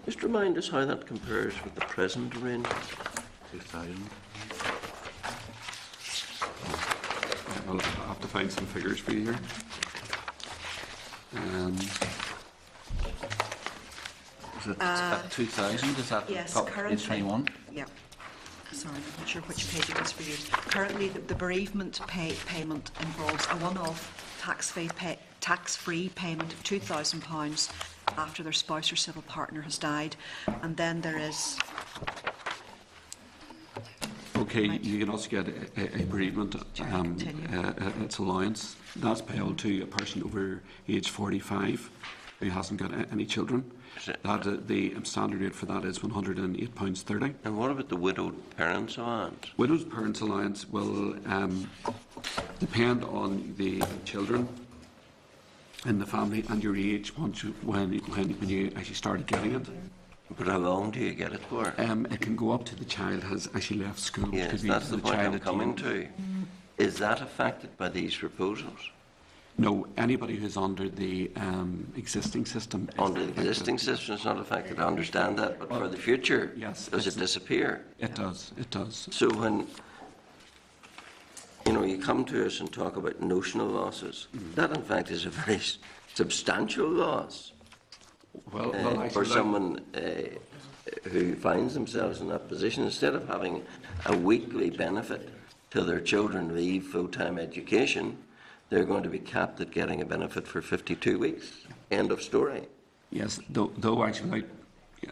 Just remind us how that compares with the present arrangement. 2,000. I'll have to find some figures for you here. Is it at 2,000? Is that Yes, top currently. page 21? Yeah. Sorry, I'm not sure which page it was for you. Currently, the bereavement payment involves a one-off tax-free payment of £2,000 after their spouse or civil partner has died, and then there is... Okay, Right. you can also get a bereavement it's allowance. That's payable to a person over age 45 who hasn't got any children. That the standard rate for that is £108.30. And what about the widowed parents' allowance? Widowed parents' allowance will depend on the children in the family and your age when you actually started getting it. But how long do you get it for? It can go up to the child has actually left school. It Yes, could be that's the point child I'm coming at to. Is that affected by these proposals? No, anybody who's under the existing system. is Under the affected. existing system, it's not affected. I understand that, but for the future, Yes, does it it's- disappear? It does. It does. So when you come to us and talk about notional losses, that in fact is a very substantial loss Well, for actually, someone who finds themselves in that position, instead of having a weekly benefit till their children leave full-time education, they're going to be capped at getting a benefit for 52 weeks. End of story. Yes, though actually,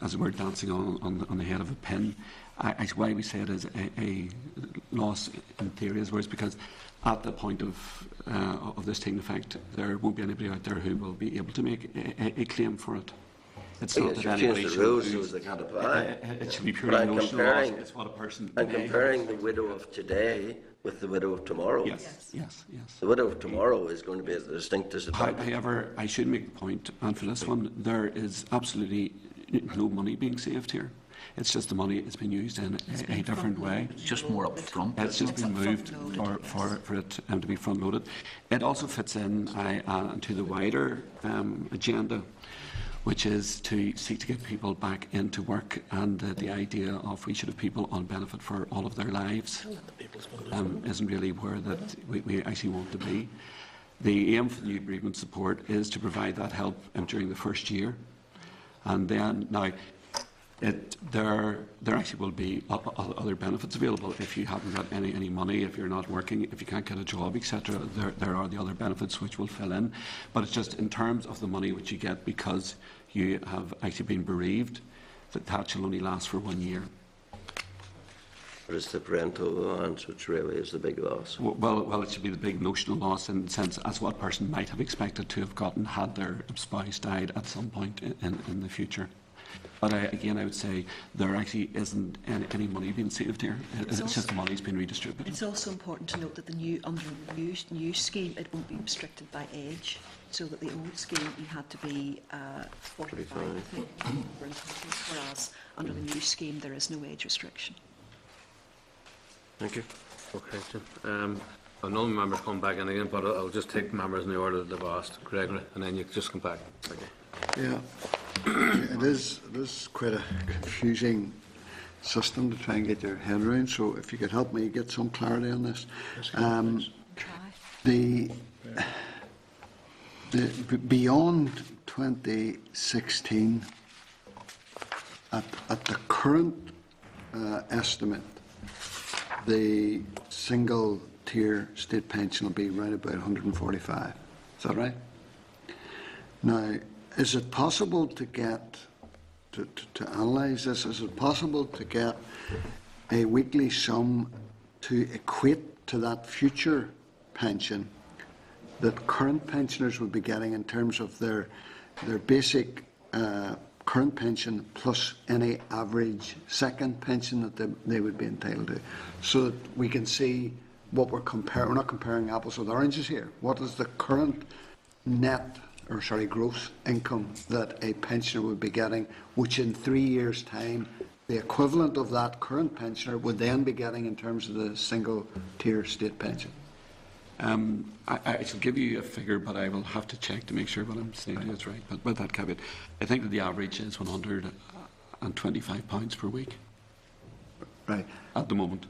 as we're dancing on the head of a pin, actually why we say it is a loss in theory is because at the point of this taking effect, there won't be anybody out there who will be able to make a claim for it. It's not that anybody the should rules so lose. as they can't apply. It should be But purely I'm notional loss. comparing- It's what a person I'm may- comparing the widow of today with the widow of tomorrow. Yes. The widow of tomorrow is going to be at a distinct disadvantage. However, I should make the point, and for this one, there is absolutely no money being saved here. It's just the money is being used in a different way. It's just more upfront. It's just been moved front-loaded, for it to be front-loaded. It also fits in to the wider agenda, which is to seek to get people back into work, and the idea of we should have people on benefit for all of their lives isn't really where that we actually want to be. The aim for the new bereavement support is to provide that help during the first year, and then now there actually will be other benefits available if you haven't got any money, if you're not working, if you can't get a job, etc. There are the other benefits which will fill in, but it's just in terms of the money which you get because you have actually been bereaved, that shall only last for 1 year. But it's the parental allowance which really is the big loss. Well, it should be the big notional loss in the sense as what person might have expected to have gotten had their spouse died at some point in the future. But again, I would say there actually isn't any money being saved here. It's just the money's been redistributed. It's also important to note that under the new scheme, it won't be restricted by age. So that the old scheme, you had to be 45, I think, whereas under the new scheme, there is no age restriction. Thank you. Okay, Jim. I know members come back in again, but I'll just take members in the order that they've asked. Gregory, and then you can just come back. Thank you. Yeah, it is quite a confusing system to try and get your head around, so if you could help me get some clarity on this. The beyond 2016, at the current estimate, the single tier state pension will be around about 145. Is that right? Now, is it possible to get, to analyse this, is it possible to get a weekly sum to equate to that future pension that current pensioners would be getting in terms of their basic current pension plus any average second pension that they would be entitled to, so that we can see what we're comparing. We're not comparing apples with oranges here. What is the current gross income that a pensioner would be getting, which in 3 years' time, the equivalent of that current pensioner would then be getting in terms of the single tier state pension? I shall give you a figure, but I will have to check to make sure what I'm saying is right. But with that caveat, I think that the average is £125 per week. Right. At the moment.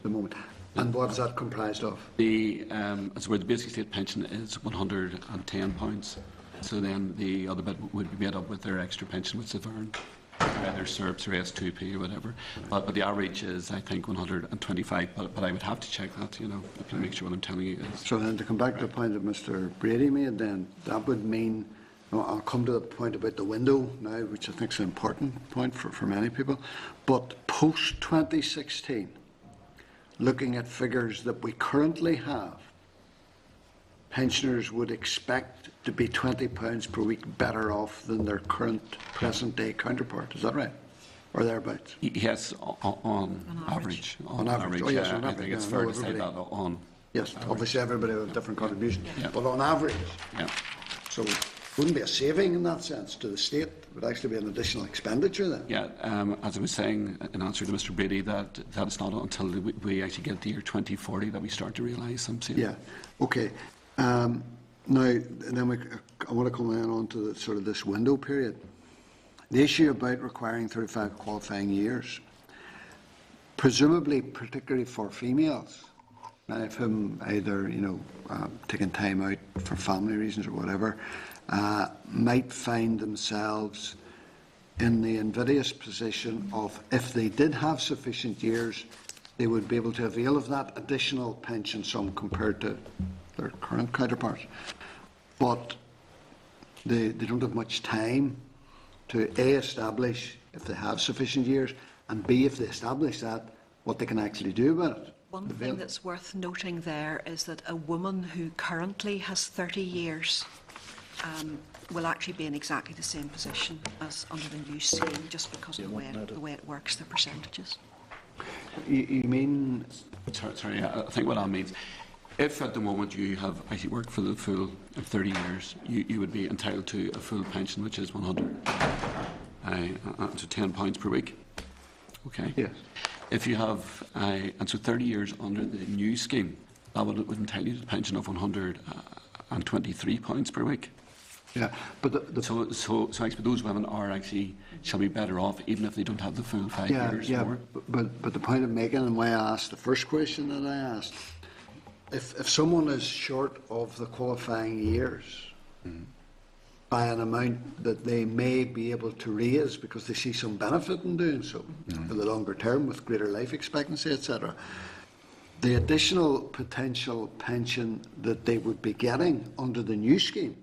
And what is that comprised of? As where the basic state pension is £110. So then the other bit would be made up with their extra pension which they've earned, either SERPs or S2P or whatever. But the average is, I think, 125. But I would have to check that, to make sure what I'm telling you is. So then, to come back to the point that Mr. Brady made, then that would mean, I'll come to the point about the window now, which I think is an important point for many people. But post 2016, looking at figures that we currently have, pensioners would expect to be £20 per week better off than their current present-day counterpart. Is that right? Or thereabouts? Yes, on average. On average. Oh, yes, on I average. think it's Yeah, fair no, to say everybody- that on. Yes, obviously everybody with a different contribution. Yeah. But on average, Yeah. so it wouldn't be a saving in that sense to the state. It would actually be an additional expenditure then. Yeah, as I was saying in answer to Mr. Brady, that it's not until we actually get the year 2040 that we start to realise some saving. Yeah, okay. Now, then I want to come on to the, sort of this window period. The issue about requiring 35 qualifying years, presumably particularly for females, many of whom either, taking time out for family reasons or whatever, might find themselves in the invidious position of, if they did have sufficient years, they would be able to avail of that additional pension sum compared to their current counterparts. But they don't have much time to A, establish if they have sufficient years, and B, if they establish that, what they can actually do about it. One thing that's worth noting there is that a woman who currently has 30 years will actually be in exactly the same position as under the new scheme, just because of the way it works, the percentages. You mean? Sorry, I think what that means, if at the moment you have actually worked for the full 30 years, you would be entitled to a full pension, which is 100 to £10 per week. Okay. Yes. If you have, and so 30 years under the new scheme, that would entitle you to a pension of £123 per week. Yeah, but so actually those women are actually shall be better off even if they don't have the full 5 years. Yeah, more. but the point I'm making, and why I asked the first question that I asked, if someone is short of the qualifying years by an amount that they may be able to raise because they see some benefit in doing so for the longer term with greater life expectancy, etc., the additional potential pension that they would be getting under the new scheme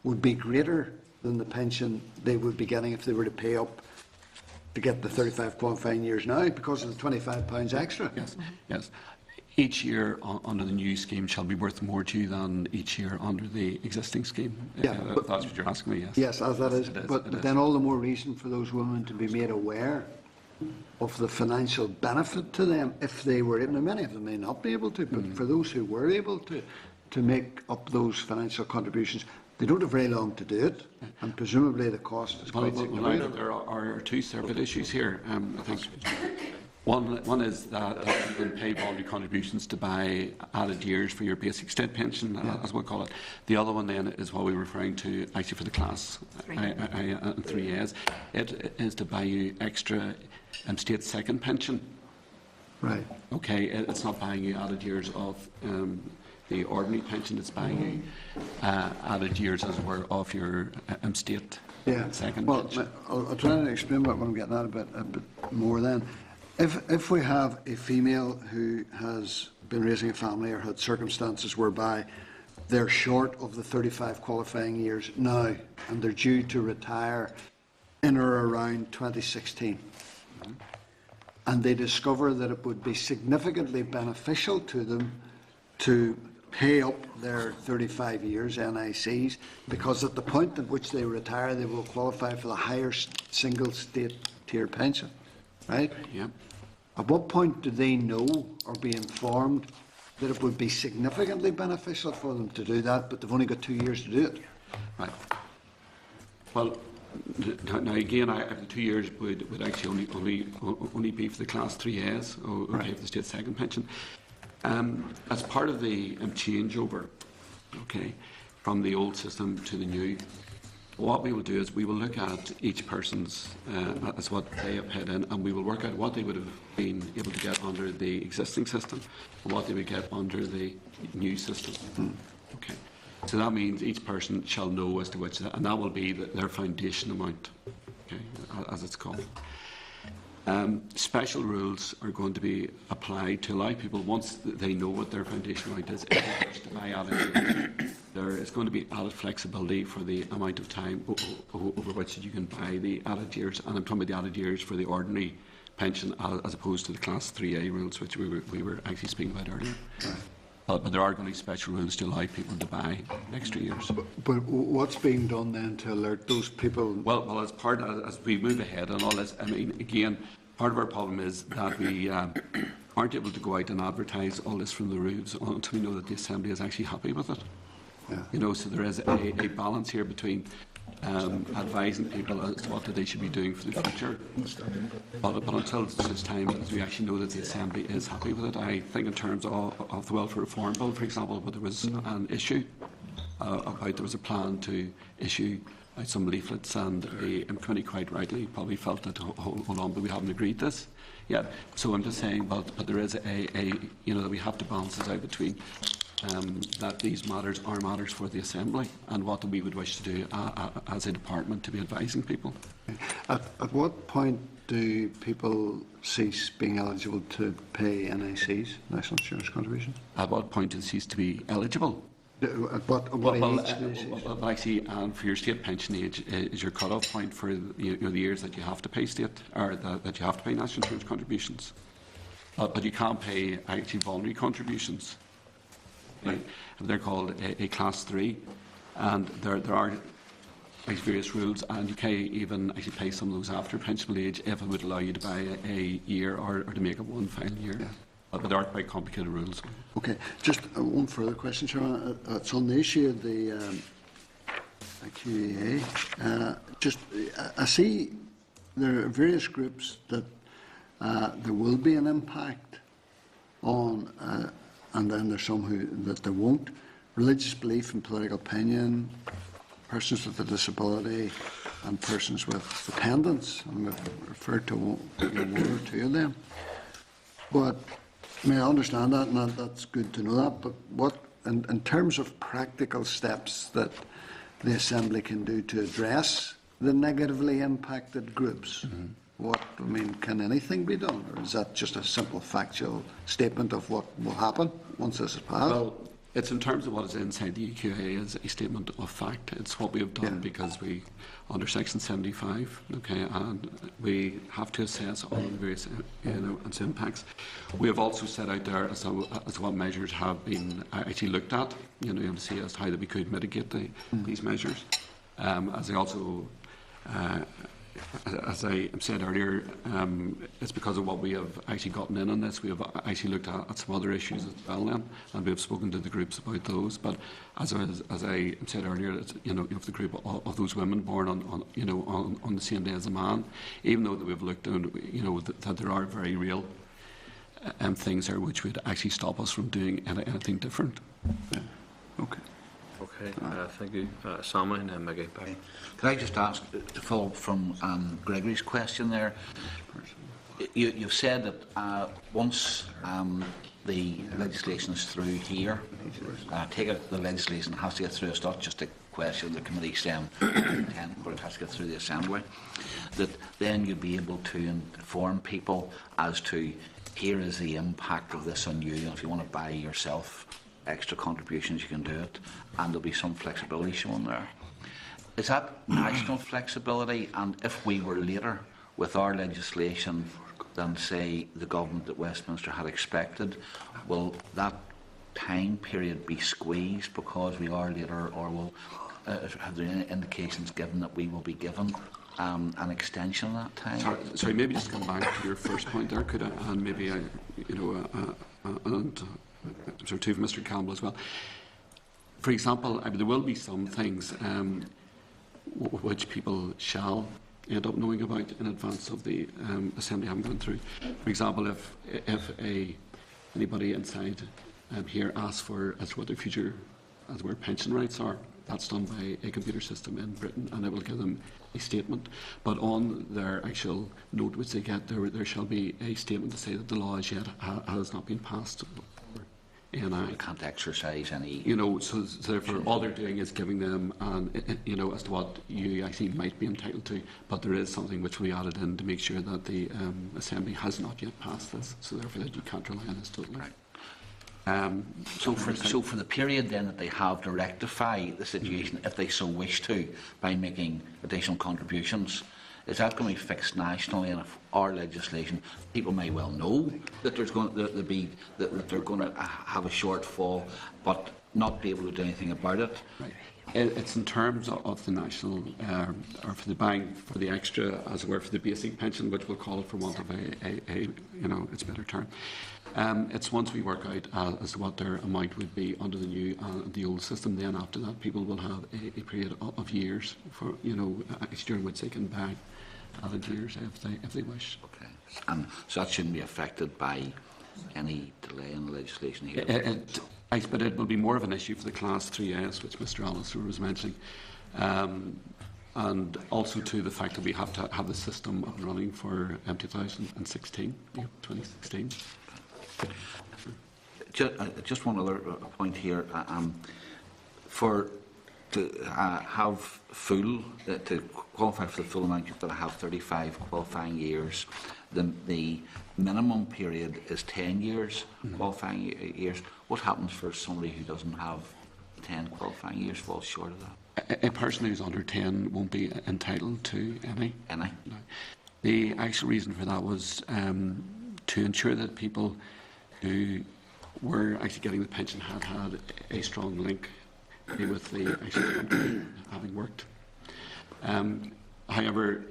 would be greater than the pension they would be getting if they were to pay up to get the 35 qualifying years now because of the £25 extra. Yes, yes. Each year under the new scheme shall be worth more to you than each year under the existing scheme. Yeah, if that's what you're asking me, yes. Yes, as that is. It is, but then all the more reason for those women to be made aware of the financial benefit to them if they were able, many of them may not be able to, but for those who were able to make up those financial contributions, they don't have very long to do it, and presumably the cost is quite significant. There are two separate issues here. I think one is that you can pay voluntary contributions to buy added years for your basic state pension, as we'll call it. The other one then is what we're referring to actually for the class 3As. It is to buy you extra state second pension. Right. Okay, it's not buying you added years of the ordinary pension, it's buying you added years, as it were, of your state second pension. I'll try and explain what I'm getting at a bit more then. If we have a female who has been raising a family or had circumstances whereby they're short of the 35 qualifying years now and they're due to retire in or around 2016, and they discover that it would be significantly beneficial to them to pay up their 35 years NICs, because at the point at which they retire they will qualify for the higher single state tier pension, right? Yeah. At what point do they know or be informed that it would be significantly beneficial for them to do that, but they've only got 2 years to do it? Right. Well, now again, the 2 years would actually only be for the class 3As or pay for the state second pension. As part of the changeover, okay, from the old system to the new, what we will do is we will look at each person's as what they have paid in, and we will work out what they would have been able to get under the existing system and what they would get under the new system. Okay, so that means each person shall know as to which, and that will be their foundation amount, okay, as it's called. Special rules are going to be applied to allow people, once they know what their foundation amount is, if they wish to buy added, there is going to be added flexibility for the amount of time over which you can buy the added years, and I'm talking about the added years for the ordinary pension as opposed to the class 3A rules, which we were actually speaking about earlier. But there are going to be special rules to allow people to buy extra years. But what's being done then to alert those people? Well, as we move ahead and all this, I mean, again, part of our problem is that we aren't able to go out and advertise all this from the roofs until we know that the Assembly is actually happy with it. Yeah. You know, so there is a balance here between advising people as to what they should be doing for the future. But until such time as we actually know that the Assembly is happy with it, I think in terms of the Welfare Reform Bill, for example, where there was an issue about there was a plan to issue some leaflets, and the committee quite rightly probably felt that hold on, but we haven't agreed this yet. So I'm just saying, but there is a you know, that we have to balance this out between that these matters are matters for the Assembly and what we would wish to do as a department to be advising people. At what point do people cease being eligible to pay NICs, National Insurance Contributions? At what point do they cease to be eligible? At what age do they cease? Well, I see, for your state pension age is your cut-off point for the years that you have to pay state, or that you have to pay national insurance contributions. But you can't pay actually voluntary contributions. Right. They're called a Class 3, and there are various rules, and you can even actually pay some of those after pensionable age if it would allow you to buy a year or to make it one final year. Yeah. But there are quite complicated rules. Okay, just one further question, Chairman. It's on the issue of the QEA. I see there are various groups that there will be an impact on, and then there's some that there won't. Religious belief and political opinion, persons with a disability, and persons with dependents. And we've referred to one or two of them. But I mean, I understand that, and that's good to know that. But what, in terms of practical steps that the Assembly can do to address the negatively impacted groups, can anything be done, or is that just a simple factual statement of what will happen once this is passed? Well, it's in terms of what is inside the EQA is a statement of fact. It's what we have done because we, under Section 75, okay, and we have to assess all the various, its impacts. We have also set out there as what measures have been actually looked at, to see as to how that we could mitigate these measures. As I also as I said earlier, it's because of what we have actually gotten in on this. We have actually looked at some other issues as well then, and we have spoken to the groups about those. But as I said earlier, it's, you have the group of those women born on the same day as a man, even though that we've looked at, that there are very real things there which would actually stop us from doing anything different. Yeah. Okay. Okay, thank you. Sama and then Maggie. Can I just ask, to follow up from Gregory's question there, you've said that once the legislation is through here, take it the legislation has to get through, it's not just a question of the committee saying intent, but it has to get through the Assembly, that then you'll be able to inform people as to here is the impact of this on you, and if you want to buy yourself extra contributions, you can do it, and there'll be some flexibility shown there. Is that national flexibility? And if we were later with our legislation than, say, the government at Westminster had expected, will that time period be squeezed because we are later, or will have there any indications given that we will be given an extension of that time? Sorry, maybe just come back to your first point there, could I? And maybe and I'm sure too, for Mr. Campbell as well. For example, there will be some things which people shall end up knowing about in advance of the Assembly having gone through. For example, if anybody inside here asks for as to what their future, as where pension rights are, that's done by a computer system in Britain, and it will give them a statement. But on their actual note which they get, there shall be a statement to say that the law as yet has not been passed. And I can't exercise any. So therefore, all they're doing is giving them, as to what you actually might be entitled to. But there is something which we added in to make sure that the Assembly has not yet passed this. So therefore, that you can't rely on this totally. Right. So for the period then that they have to rectify the situation, if they so wish to, by making additional contributions, is that going to be fixed nationally? And if our legislation, people may well know that there's going to be that they're going to have a shortfall, but not be able to do anything about it. Right. It's in terms of the national, or for the buying for the extra, as it were, for the basic pension, which we'll call it for want of its better term. It's once we work out as to what their amount would be under the new the old system. Then after that, people will have a period of years for during which they can buy added years if they wish. Okay, and so that shouldn't be affected by any delay in the legislation here. But it will be more of an issue for the Class 3S, which Mr. Alistair was mentioning, and also to the fact that we have to have the system up and running for 2016. Just one other point here. To qualify for the full amount, you've got to have 35 qualifying years. The minimum period is 10 years, qualifying years. What happens for somebody who doesn't have 10 qualifying years, falls short of that? A person who's under 10 won't be entitled to any. Any? No. The actual reason for that was to ensure that people who were actually getting the pension had a strong link with the actual company having worked. However,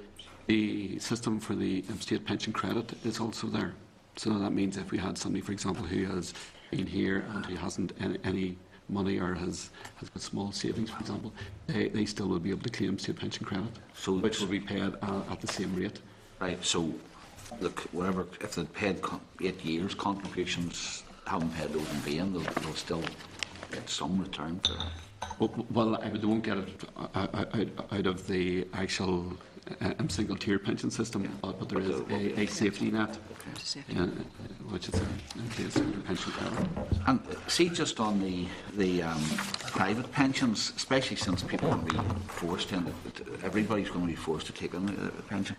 the system for the state pension credit is also there. So that means if we had somebody, for example, who has been here and who hasn't any money or has got small savings, for example, they still will be able to claim state pension credit, which will be paid at the same rate. Right, so look, whatever, if they've paid 8 years contributions, haven't paid those in vain, they'll still get some return for that. Well, they won't get it out of the actual single tier pension system, but there is a safety net, which is in place for the pension credit. And see, just on the private pensions, especially since people are going to be forced in, everybody's going to be forced to take in a pension.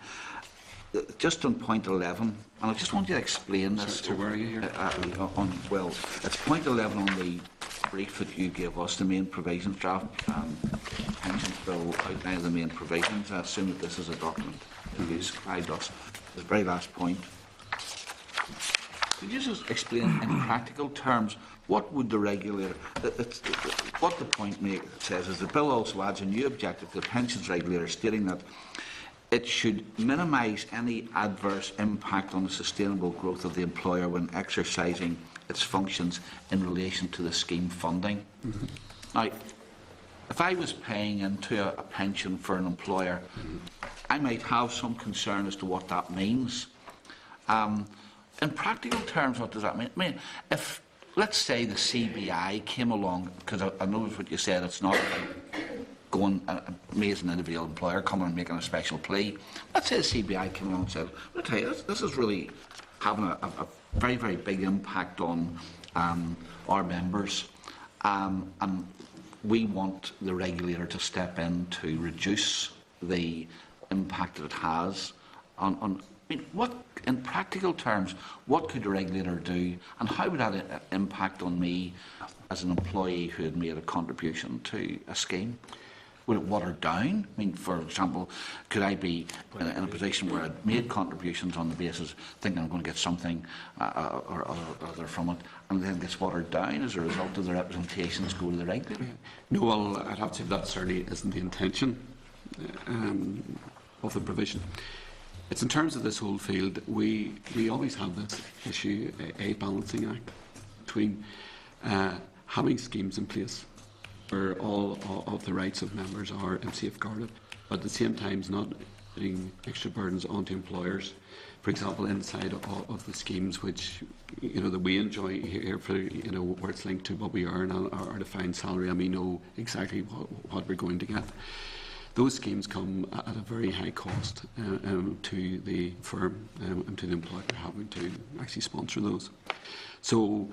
Just on point 11, and I just want you to explain this. So where are you here? Well, it's point 11 on the brief that you gave us, the main provisions draft, pension bill outline of the main provisions. I assume that this is a document that you supplied us. The very last point. Could you just explain in practical terms what would the regulator, what the point says is the bill also adds a new objective to the pensions regulator stating that it should minimise any adverse impact on the sustainable growth of the employer when exercising its functions in relation to the scheme funding. Now, if I was paying into a pension for an employer, I might have some concern as to what that means. In practical terms, what does that mean? I mean, if, let's say, the CBI came along, because I noticed what you said, it's not going, me as an individual employer coming and making a special plea. Let's say the CBI came along and said, I'll tell you, this is really having a very, very big impact on our members, and we want the regulator to step in to reduce the impact that it has on I mean, what, in practical terms, what could the regulator do, and how would that impact on me as an employee who had made a contribution to a scheme? Would it water down? I mean, for example, could I be in a position where I'd made contributions on the basis thinking I'm going to get something or other from it, and then gets watered down as a result of the representations go to the regulator? No, well, I'd have to say that certainly isn't the intention of the provision. It's in terms of this whole field, we always have this issue, a balancing act between having schemes in place where all of the rights of members are safeguarded, but at the same time not putting extra burdens onto employers. For example, inside of the schemes which that we enjoy here, for where it's linked to what we earn, our defined salary, and we know exactly what we're going to get. Those schemes come at a very high cost to the firm and to the employer having to actually sponsor those. So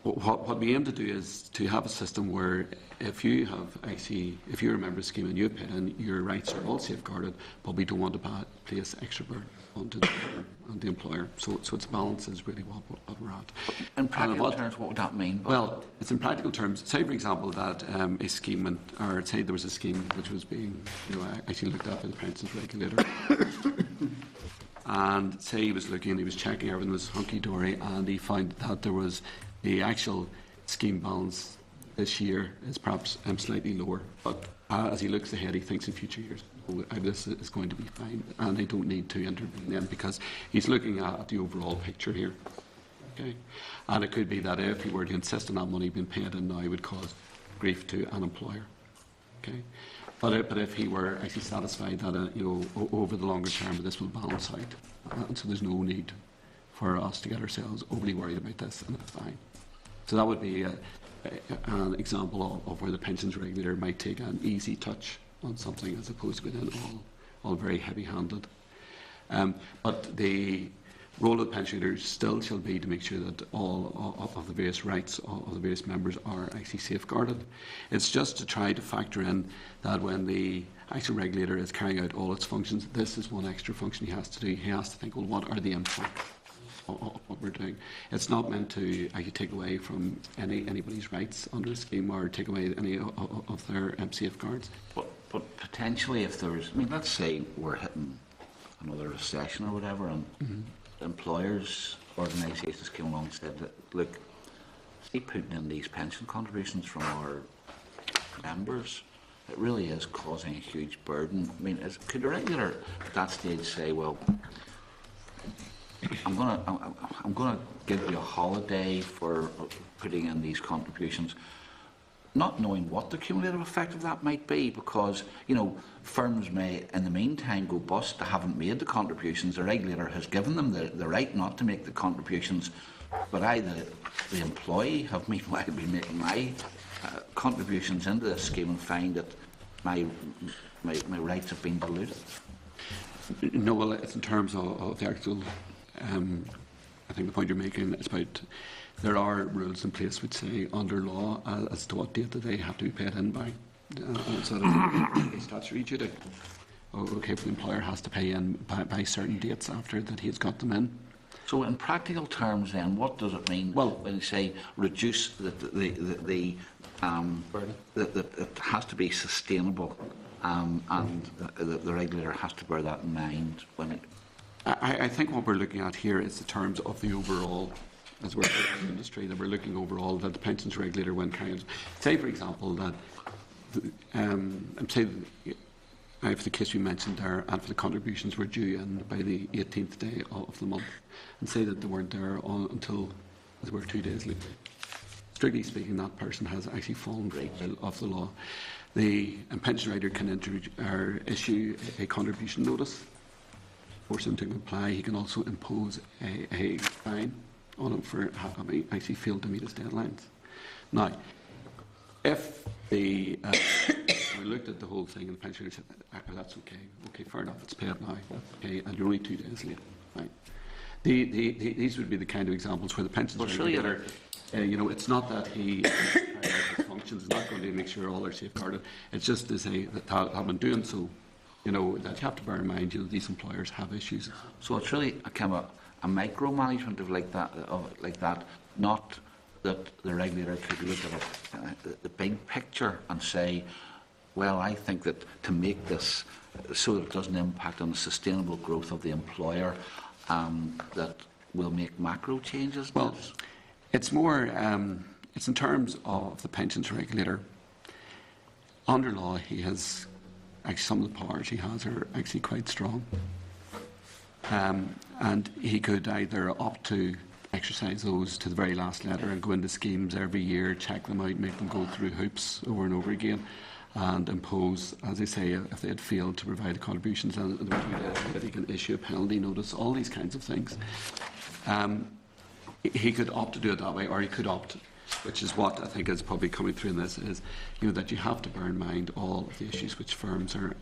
what we aim to do is to have a system where if you're a member of the scheme and you pay in, your rights are all safeguarded, but we don't want to place extra burden onto the firm and the employer. So its balance is really what we're at. In practical terms, what would that mean? Well, it's in practical terms. Say, for example, that a scheme, or say there was a scheme which was being actually looked at by the pensions regulator. And say he was checking everything was hunky-dory, and he found that there was the actual scheme balance this year is perhaps slightly lower, but as he looks ahead, he thinks in future years, this is going to be fine, and they don't need to intervene then because he's looking at the overall picture here. Okay, and it could be that if he were to insist on that money being paid in now, it would cause grief to an employer. Okay, but if he were actually satisfied that over the longer term this will balance out, and so there's no need for us to get ourselves overly worried about this, and it's fine. So that would be an example of where the pensions regulator might take an easy touch on something as opposed to going in all very heavy-handed. But role of the pensioners still shall be to make sure that all of the various rights of the various members are actually safeguarded. It's just to try to factor in that when the actual regulator is carrying out all its functions, this is one extra function he has to do. He has to think, well, what are the impacts of what we're doing? It's not meant to actually take away from anybody's rights under the scheme or take away any of their safeguards. But potentially, if there's, I mean, let's say we're hitting another recession or whatever, and employers, organisations came along and said that, look, see, putting in these pension contributions from our members, it really is causing a huge burden. I mean, could a regulator at that stage say, well, I'm gonna give you a holiday for putting in these contributions, not knowing what the cumulative effect of that might be, because, you know, firms may in the meantime go bust. They haven't made the contributions. The regulator has given them the right not to make the contributions, but I, the employee, have meanwhile been making my contributions into this scheme and find that my rights have been diluted. No, well, it's in terms of the actual, I think the point you're making is about there are rules in place which say under law as to what date that they have to be paid in by. So that is statutory duty. Okay, the employer has to pay in by certain dates after that he's got them in. So in practical terms then, what does it mean when you say reduce the burden? That it has to be sustainable, and the regulator has to bear that in mind when it... I think what we're looking at here is the terms of the overall, as we're in the industry, that we're looking overall that the pensions regulator, when carrying, say for example that, say for the case we mentioned there, and for the contributions were due in by the 18th day of the month, and say that they weren't there until they were 2 days later. Strictly speaking, that person has actually fallen foul of the law. The pension regulator can issue a contribution notice, force him to comply. He can also impose a fine on him for having actually failed to meet his deadlines. Now, if we looked at the whole thing and the pensioner said, that's okay, fair enough, it's paid now, okay, and you're only 2 days late, right? These would be the kind of examples where the pensions regulator, it's not that he his functions is not going to make sure all are safeguarded. It's just to say that have been doing so, that you have to bear in mind, these employers have issues. So it's really a kind of a micromanagement of like that, not that the regulator could look at the big picture and say, well, I think that to make this so that it doesn't impact on the sustainable growth of the employer, that will make macro changes. Well, it's more, it's in terms of the pensions regulator. Under law, he has, actually some of the powers he has are actually quite strong. And he could either opt to exercise those to the very last letter and go into schemes every year, check them out, make them go through hoops over and over again, and impose, as I say, if they had failed to provide the contributions, and that he can issue a penalty notice, all these kinds of things. He could opt to do it that way, or he could opt, which is what I think is probably coming through in this, is that you have to bear in mind all of the issues which firms are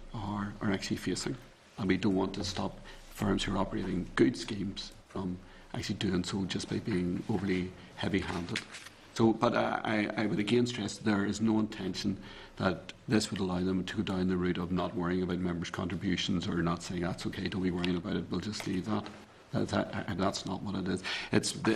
actually facing, and we don't want to stop firms who are operating good schemes from actually doing so just by being overly heavy-handed. So, but I would again stress there is no intention that this would allow them to go down the route of not worrying about members' contributions or not saying that's okay, don't be worrying about it, we'll just leave that. That's not what it is.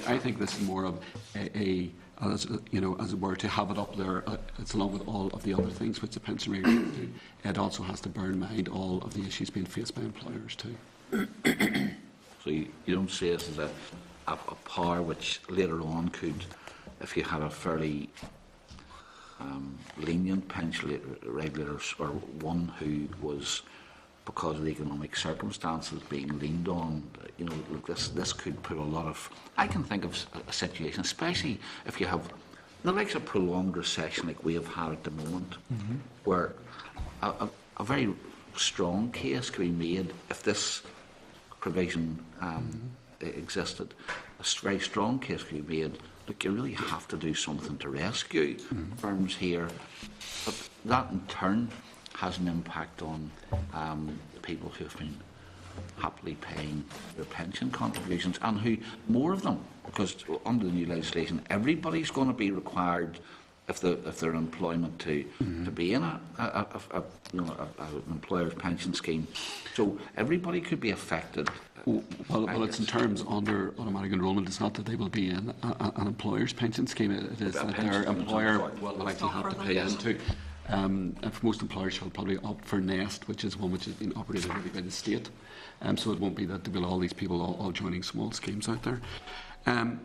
I think this is more of as it were, to have it up there. It's along with all of the other things which the pension regulator do. It also has to bear in mind all of the issues being faced by employers too. So you don't see this as a power which later on could, if you had a fairly lenient pension regulator, or one who was, because of the economic circumstances, being leaned on, look, this could put a lot of... I can think of a situation, especially if you have the likes of prolonged recession like we have had at the moment, where a very strong case could be made if this provision existed. A very strong case could be made. Look, you really have to do something to rescue firms here. But that in turn has an impact on people who have been happily paying their pension contributions, and who, more of them, because under the new legislation, everybody's going to be required, if they're in employment, to be in an employer's pension scheme. So everybody could be affected. Well, it's in terms under automatic enrolment. It's not that they will be in an employer's pension scheme. It is that their employer will actually have to pay into. And for most employers, will probably opt for Nest, which is one which has been operated already by the state. So it won't be that there will all these people all joining small schemes out there. And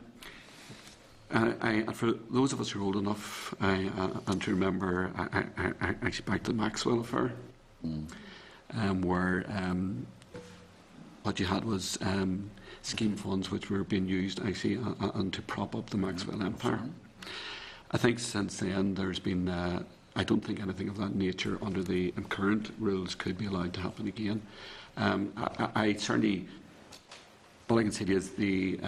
for those of us who are old enough and to remember, actually back to the Maxwell affair, where what you had was scheme funds which were being used actually and to prop up the Maxwell empire. I think since then there's been, I don't think anything of that nature under the current rules could be allowed to happen again. I certainly, all I can say is the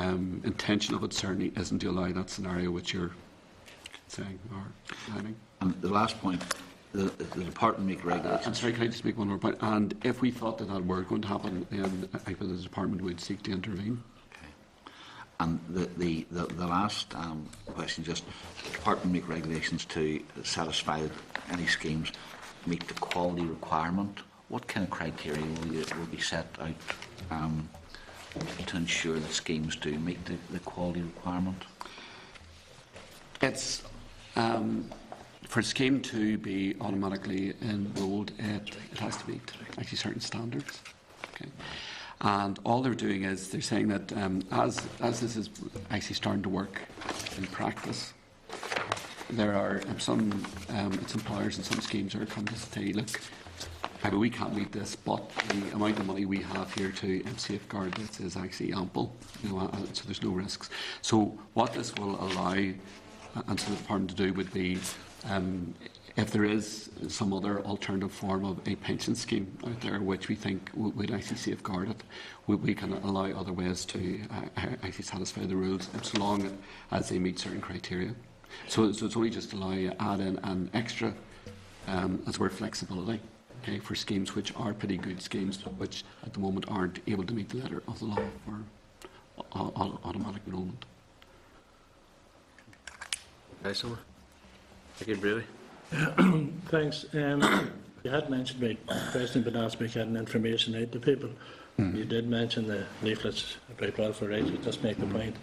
intention of it certainly isn't to allow that scenario which you're saying or planning. And the last point, the department make regulations. I'm sorry, can I just make one more point? And if we thought that were going to happen, then I think the department would seek to intervene. Okay. And the last question, just the department make regulations to satisfy any schemes meet the quality requirement. What kind of criteria will be set out to ensure that schemes do meet the quality requirement? It's for a scheme to be automatically enrolled, it has to meet actually certain standards. Okay. And all they're doing is they're saying that as this is actually starting to work in practice, there are some employers and some schemes are coming to say, look, maybe we can't meet this, but the amount of money we have here to safeguard this is actually ample, so there's no risks. So what this will allow and so the department to do would be, if there is some other alternative form of a pension scheme out there which we think would actually safeguard it, we can allow other ways to actually satisfy the rules, so long as they meet certain criteria. So it's only just allow you to add in an extra, as word, flexibility. Okay, for schemes which are pretty good schemes, which at the moment aren't able to meet the letter of the law for automatic enrolment. Okay, so thank you, Brady. Thanks. You had mentioned me, President, but asked me getting information out to people. You did mention the leaflets about welfare rights. Just make the point.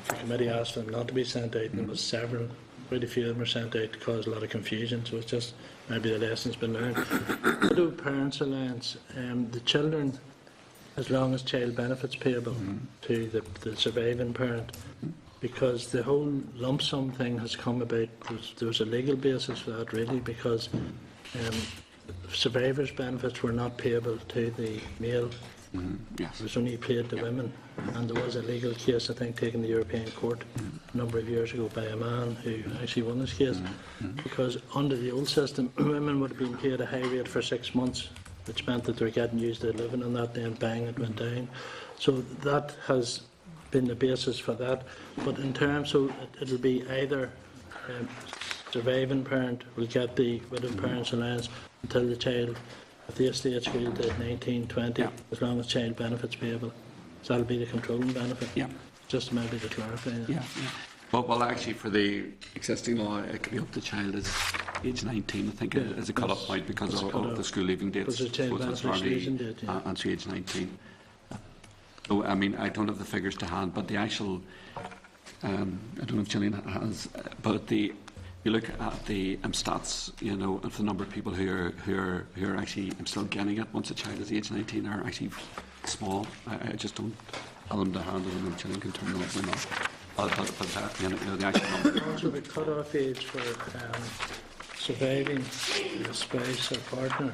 The committee asked for them not to be sent out, and there was several. Quite a few of them were sent out to cause a lot of confusion. So it's just maybe the lesson's been learned. Widow Parents Alliance, the children, as long as child benefits payable to the surviving parent, because the whole lump sum thing has come about. There was a legal basis for that, really, because survivors' benefits were not payable to the male. Yes. It was only paid to women, and there was a legal case, I think, taken to the European Court a number of years ago by a man who actually won this case, because under the old system, women would have been paid a high rate for 6 months, which meant that they were getting used to living on that, then bang, it went down. So that has been the basis for that. But in terms, so it'll be either surviving parent will get the Widow Parents Alliance until the child at the estate school to 19, 20, as long as child benefits payable. So that'll be the controlling benefit. Yeah. Just maybe to clarify that. Yeah. Well, actually, for the existing law, it could be up to child is age 19. I think is a cut-off point because of the school leaving dates. Because the child benefits losing date, and so age 19. So, I mean, I don't have the figures to hand, but the actual, I don't know if Gillian has, but you look at the stats, and for the number of people who are actually still getting it once a child is age 19 are actually small. I just don't allow them to handle them, and Gillian can turn them up or not. But the actual number. Also, the cut-off age for surviving a spouse or partner,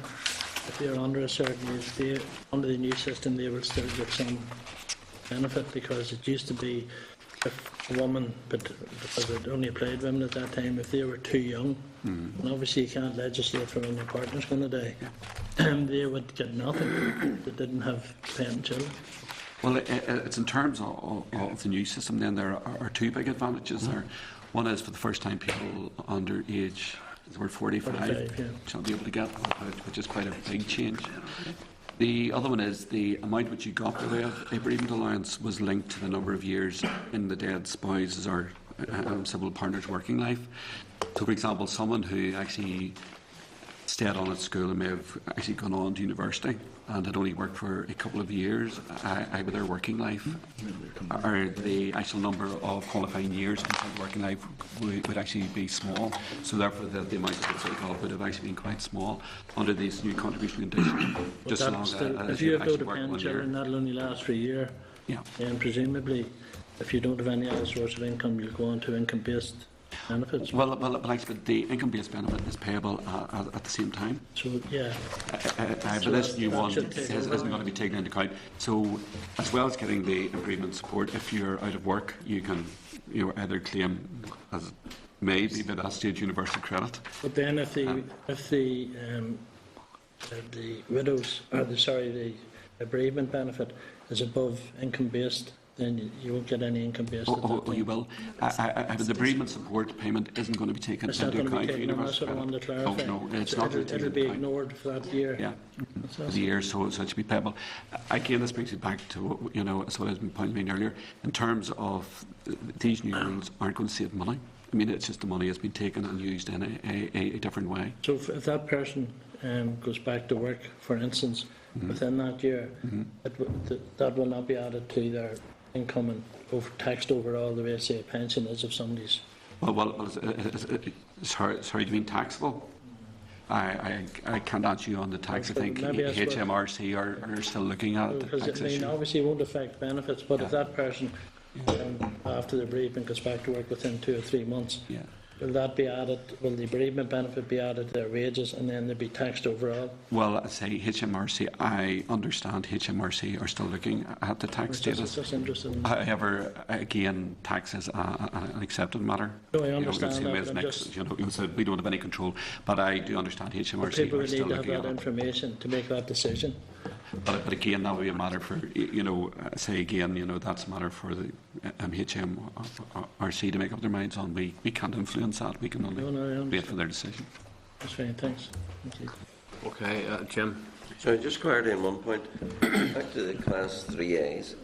if they're under a certain age, under the new system, they will still get some benefit, because it used to be if a woman, but because it only applied women at that time, if they were too young, and obviously you can't legislate for when your partner's going to die, they would get nothing. They didn't have dependent children. Well, it's in terms of the new system. Then there are two big advantages there. One is for the first time people under age, the word 45 shall be able to get, which is quite a big change. The other one is the amount which you got by way of a bereavement allowance was linked to the number of years in the dead spouse's or civil partner's working life. So, for example, someone who actually stayed on at school and may have actually gone on to university and had only worked for a couple of years with their working life, or the actual number of qualifying years in working life would actually be small. So therefore the amount that they got would have actually been quite small under these new contribution conditions. But Just that's as long still, as if you have actually to worked 1 pension year. and that'll only last for a year, Yeah. then presumably, if you don't have any other source of income, you'll go on to income-based benefits. Well, actually, the income-based benefit is payable at the same time. So, yeah. But So this new that one should take isn't over. going to be taken into account. So, as well as getting the bereavement support, if you're out of work, you can either claim as maybe by that stage universal credit. But then if the widows, or the bereavement benefit is above income-based, then you won't get any income-based. at that Oh, point. you will. The bereavement support payment isn't going to be taken It's into not going to be account for taken, and that's universal what I wanted to credit. clarify. Oh, no, it's not going to It'll be be taken into account. ignored for that year. Yeah, That's the year, so it should be payable. Again, this brings it back to what I was pointing earlier. In terms of these new rules, aren't going to save money. I mean, it's just the money has been taken and used in a different way. So if that person goes back to work, for instance, within that year, that will not be added to their income and taxed overall the way, say, a pension is of somebody's. Well, sorry, do you mean taxable? I can't answer you on the tax. I But think maybe that's what- HMRC are still looking at the Because tax I mean, issue. obviously it won't affect benefits, but if that person, after the bereavement, goes back to work within 2 or 3 months, Yeah. will that be added, will the bereavement benefit be added to their wages and then they'll be taxed overall? Well, I say HMRC, I understand HMRC are still looking at the tax It's status. just interested in. However, again, tax is an accepted matter. No, I understand same that, way as but I'm next, just- so we don't have any control. But I do understand But HMRC people are would still need to have looking that at it. information to make that decision. But again, that would be a matter for, say again, that's a matter for the HMRC to make up their minds on. We can't influence that. We can only No, I understand. wait for their decision. That's fine, thanks. Thank you. Okay, Jim. So just clarity on one point. Back to the Class 3As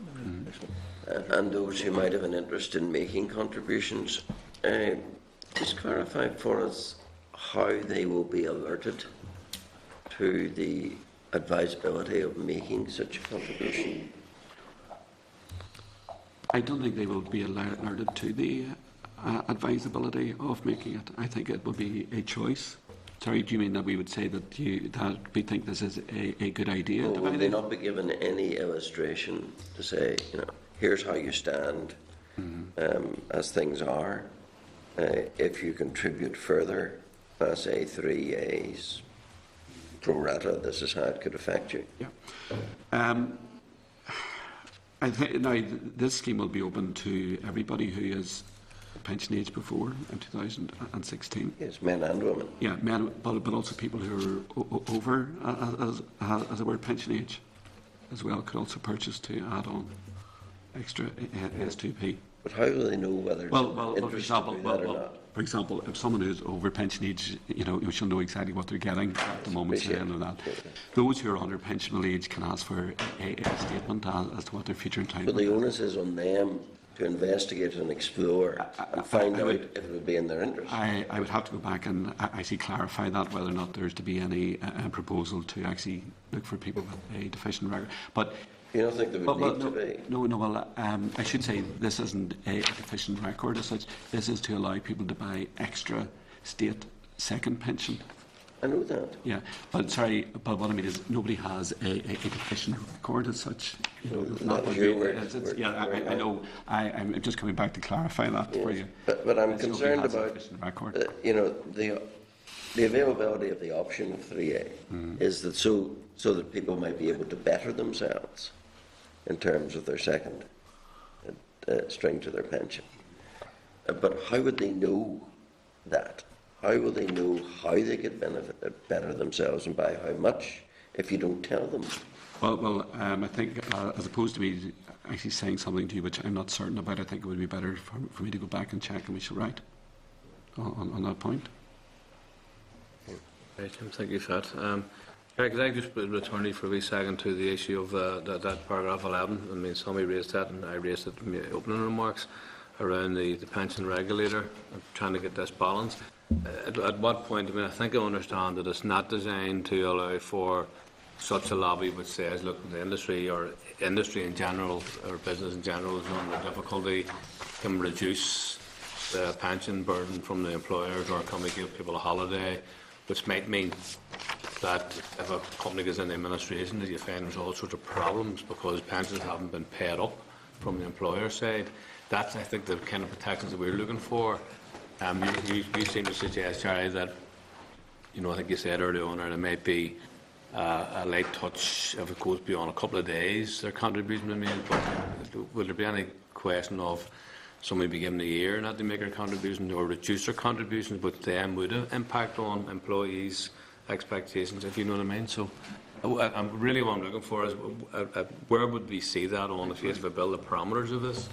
and those who might have an interest in making contributions. Just clarify for us how they will be alerted to the advisability of making such a contribution. I don't think they will be alerted to the advisability of making it. I think it will be a choice. Sorry, do you mean that we would say that we think this is a good idea? Well, will they not be given any illustration to say, here's how you stand as things are? If you contribute further, Class A, 3As, pro rata, this is how it could affect you. Yeah. I think now this scheme will be open to everybody who is pension age before in 2016. Yes, men and women. Yeah, men, but also people who are over, as it were, pension age, as well, could also purchase to add on extra S2P. But how will they know whether it's For interested to do that or not? for example, if someone who's over pension age, you shall know exactly what they're getting at the moment. So they know that. Those who are under pensionable age can ask for a statement as to what their future entitlement But the is. onus is on them to investigate and explore and find out if it would be in their interest. I would have to go back and actually clarify that, whether or not there's to be any proposal to actually look for people with a deficient record. But You don't think there would need to be? No, I should say this isn't a deficient record as such. This is to allow people to buy extra state second pension. I know that. Yeah, but what I mean is nobody has a deficient record as such. That was your word. I know. I'm just coming back to clarify that for you. But I'm Nobody concerned has a about, deficient record. the availability of the option of 3A is that so that people might be able to better themselves in terms of their second string to their pension. But how would they know that? How will they know how they could better themselves and by how much if you don't tell them? Well, I think as opposed to me actually saying something to you which I'm not certain about, I think it would be better for me to go back and check, and we shall write on that point. Right, Jim, thank you for that. Could I just return you for a wee second to the issue of that paragraph 11? I mean, somebody raised that, and I raised it in my opening remarks around the pension regulator and trying to get this balance. At what point, I mean, I think I understand that it's not designed to allow for such a lobby which says, look, the industry or industry in general or business in general is under difficulty, can reduce the pension burden from the employers, or can we give people a holiday, which might mean that if a company goes into administration, that you find there's all sorts of problems because pensions haven't been paid up from the employer side. That's, I think, the kind of protections that we're looking for. You seem to suggest, Jerry, that, I think you said earlier on, there might be a light touch if it goes beyond a couple of days, their contribution to be made. But will there be any question of somebody be given a year not to make their contribution or reduce their contributions, which then would impact on employees' expectations, if you know what I mean? So, I'm really what I'm looking for is where would we see that on the face of a bill, the parameters of this?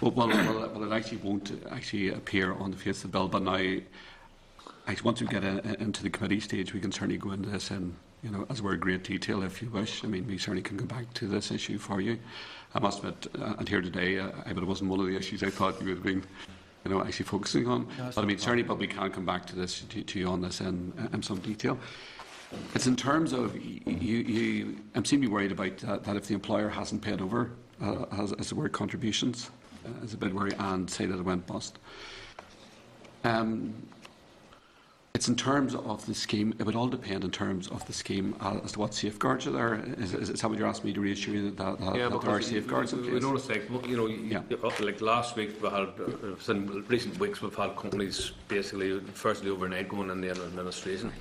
Well, it actually won't actually appear on the face of the bill, but now, once we get into the committee stage, we can certainly go into this in, as we're in great detail if you wish. I mean, we certainly can go back to this issue for you. I must admit, and here today, but it wasn't one of the issues I thought you would have been, actually focusing on. But I mean, certainly, but we can come back to this to you on this in some detail. It's in terms of you seem to be worried about that if the employer hasn't paid over, as the word contributions, is a bit worry, and say that it went bust. It's in terms of the scheme. It would all depend in terms of the scheme as to what safeguards are there. Is that what you're asking me to reassure you that there are safeguards in place? We noticed, like last week, we had, in recent weeks, we've had companies basically, firstly overnight going in the administration.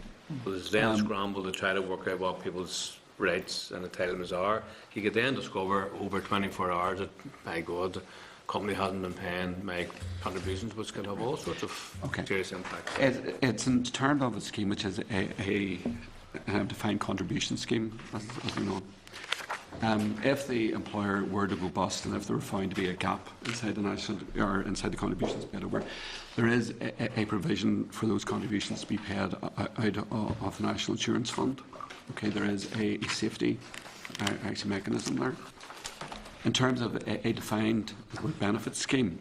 It was then scrambled to try to work out what people's rights and entitlements are. You could then discover over 24 hours that, my God, company hasn't been paying my contributions, which could have all sorts of serious impacts. It's in terms of a scheme which is a defined contribution scheme, as we know. If the employer were to go bust and if there were found to be a gap inside the national or inside the contributions paid over, there is a provision for those contributions to be paid out of the National Insurance Fund. Okay, there is a safety mechanism there. In terms of a defined benefit scheme,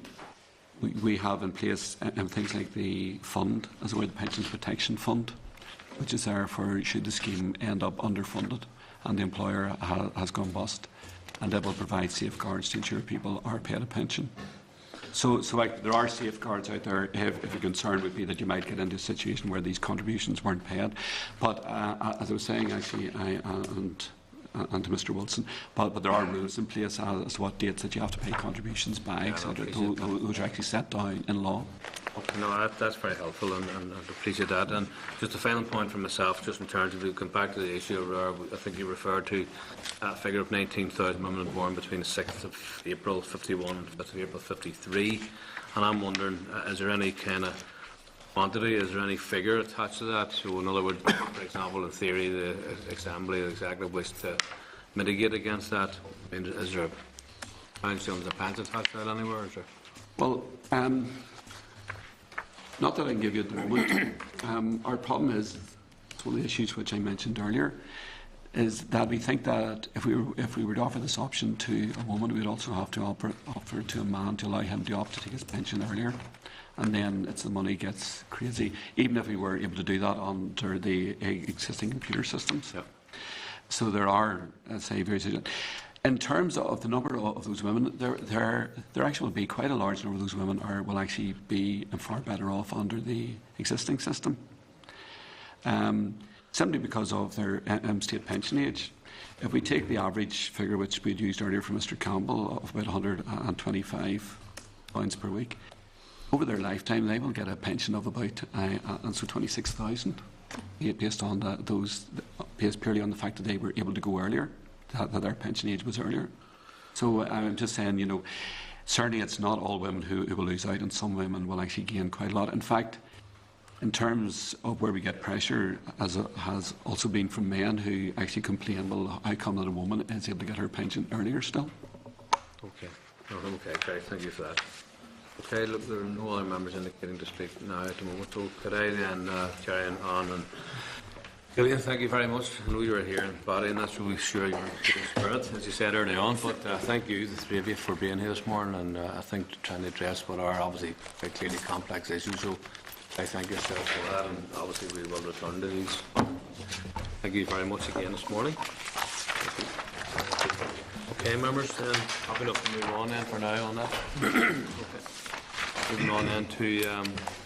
we have in place things like the fund, as it were, the Pensions Protection Fund, which is there for should the scheme end up underfunded and the employer has gone bust, and it will provide safeguards to ensure people are paid a pension. So there are safeguards out there if your concern would be that you might get into a situation where these contributions weren't paid. But as I was saying, actually, and to Mr Wilson, but there are rules in place as to what dates that you have to pay contributions by, etc. Those are actually set down in law. Okay, no, that's very helpful, and I appreciate that. And just a final point from myself, just in terms of, come back to the issue of, I think you referred to a figure of 19,000 women born between the 6th of April 51 and 5th of April 53, and I'm wondering, is there any kind of quantity, is there any figure attached to that? So in other words, for example, in theory, the Assembly, the Executive wish to mitigate against that. I mean, is there a pence attached to that anywhere? Is there? Well, not that I can give you at the moment. Our problem is, it's one of the issues which I mentioned earlier, is that we think that if we were to offer this option to a woman, we would also have to offer it to a man to allow him to opt to take his pension earlier. And then the money gets crazy, even if we were able to do that under the existing computer systems. Yep. So there are, say, various. In terms of the number of those women, there actually will be quite a large number of those women will actually be far better off under the existing system, simply because of their state pension age. If we take the average figure which we'd used earlier from Mr Campbell of about £125 per week, over their lifetime they will get a pension of about 26,000, based on based purely on the fact that they were able to go earlier, that their pension age was earlier. So I'm just saying, certainly it's not all women who will lose out, and some women will actually gain quite a lot. In fact, in terms of where we get pressure, as it has also been from men who actually complain, well, how come that a woman is able to get her pension earlier still? Okay. Okay, great. Thank you for that. Okay, look, there are no other members indicating to speak now at the moment, so could I then carry on and Gillian, thank you very much. I know you were here in body, and that's really sure your spirit, as you said early on. But thank you, the three of you, for being here this morning, and I think trying to address what are obviously very clearly complex issues. So I thank yourself for that, and obviously we will return to these. Thank you very much again this morning. Okay, members, then happy enough to move on then for now on that. Okay. Moving on then to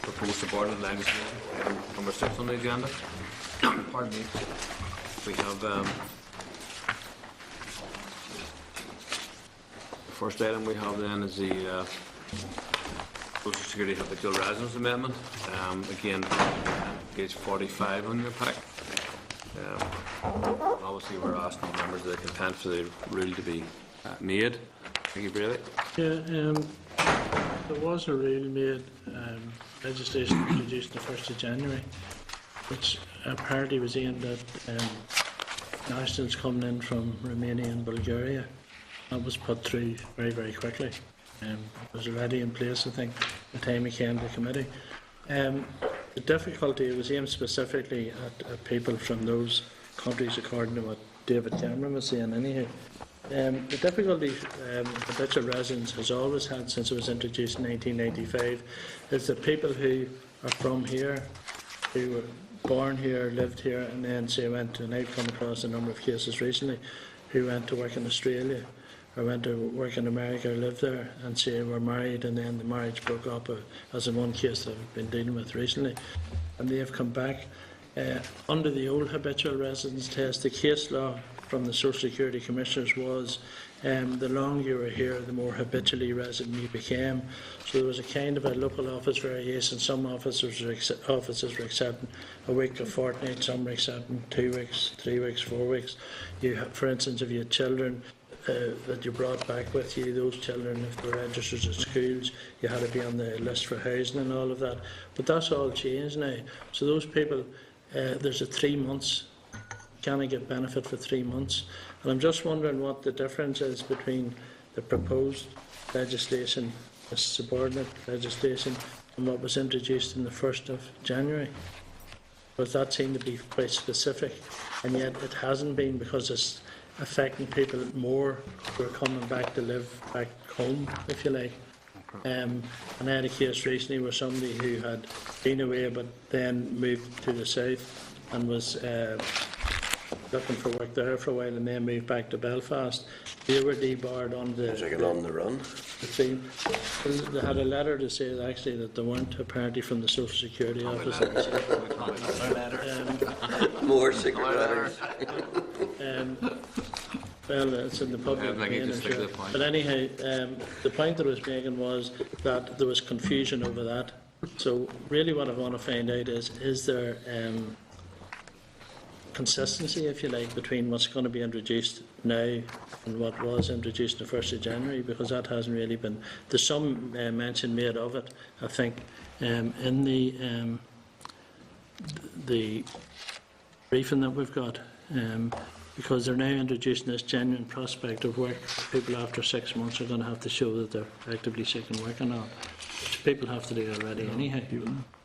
proposed subordinate legislation, item number 6 on the agenda. Pardon me. We have the first item we have then is the Social Security Habitual Residence Amendment. Again, page 45 on your pack. Obviously, we're asking members of the content for the rule to be made. Thank you, Brady. Yeah, there was a rule made, legislation introduced on the 1st of January, which apparently was aimed at nationals coming in from Romania and Bulgaria. That was put through very, very quickly. It was already in place, I think, by the time it came to committee. The difficulty was aimed specifically at people from those countries, according to what David Cameron was saying anyhow. The difficulty habitual residence has always had since it was introduced in 1995 is that people who are from here, who were born here, lived here, and then say went, and I've come across a number of cases recently, who went to work in Australia or went to work in America or lived there, and say were married and then the marriage broke up, as in one case that I've been dealing with recently, and they have come back. Under the old habitual residence test, the case law from the Social Security Commissioners was the longer you were here, the more habitually resident you became. So there was a kind of a local office variation. Some offices were accepting a week, a fortnight, some were accepting 2 weeks, 3 weeks, 4 weeks. You have, for instance, if you had children that you brought back with you, those children, if they were registered at schools, you had to be on the list for housing and all of that. But that's all changed now. So those people, there's a 3 months. Can I get benefit for 3 months? And I'm just wondering what the difference is between the proposed legislation, the subordinate legislation, and what was introduced on the 1st of January. Because that seemed to be quite specific, and yet it hasn't been, because it's affecting people more who are coming back to live back home, if you like. And I had a case recently where somebody who had been away but then moved to the south and was looking for work there for a while and then moved back to Belfast. They were debarred on the... On the run. They had a letter to say that actually that they weren't apparently from the Social Security office. More secret letters. Well, it's in the public domain. But anyhow, the point that I was making was that there was confusion over that. So really what I want to find out is there consistency, if you like, between what's going to be introduced now and what was introduced on the 1st of January, because that hasn't really been... There's some mention made of it, I think, in the briefing that we've got, because they're now introducing this genuine prospect of work. People after 6 months are going to have to show that they're actively seeking work or not, which people have to do already anyhow.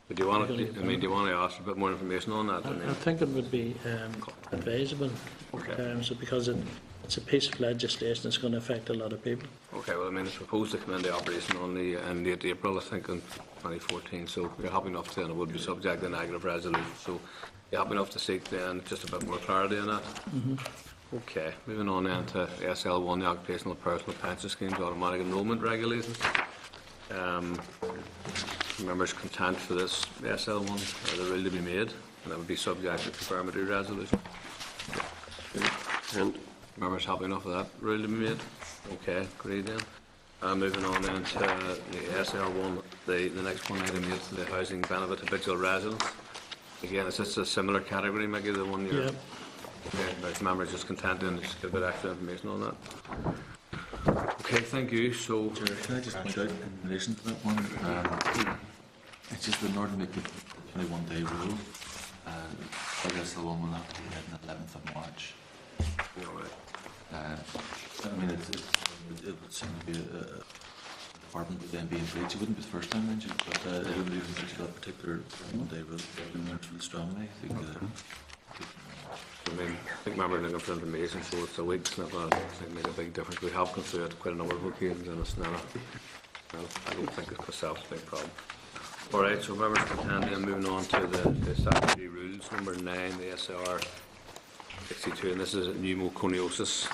But do you want to, do you want to ask a bit more information on that? I think it would be advisable, because it's a piece of legislation that's going to affect a lot of people. Okay, well, I mean, it's proposed to come into operation on the in late April, I think, in 2014. So you're happy enough to, and it would be subject to negative resolution. So you're happy enough to seek then just a bit more clarity on that. Okay, moving on then to SL1, the Occupational Personal Pension Schemes Automatic Enrolment Regulations. Members' content for this SL1 are the rule to be made, and that would be subject to confirmatory resolution. And members happy enough with that rule to be made? Okay, agreed then. Moving on then to the SL1, the next one item is the Housing Benefit Habitual Residence. Again, it's just a similar category, Mickey, the one you're... Yep. Okay, but members just content and just get a bit extra information on that. Okay, thank you. So, Can I just point out in relation to that one, it's just in order to make the 21-day rule, I guess the one will have to be read on the 11th of March. I mean, it would seem to be a department would then be in breach. It wouldn't be the first time mentioned, but it wouldn't be in breach of that particular 21-day rule. It's really strongly. I think I mean, I think members are looking for information, so it's a week's not going to make a big difference. We have gone through it quite a number of occasions, and it's not I don't think it's myself a big problem. All right, so members contend, then moving on to the statutory rules, number 9, the SR 62, and this is pneumoconiosis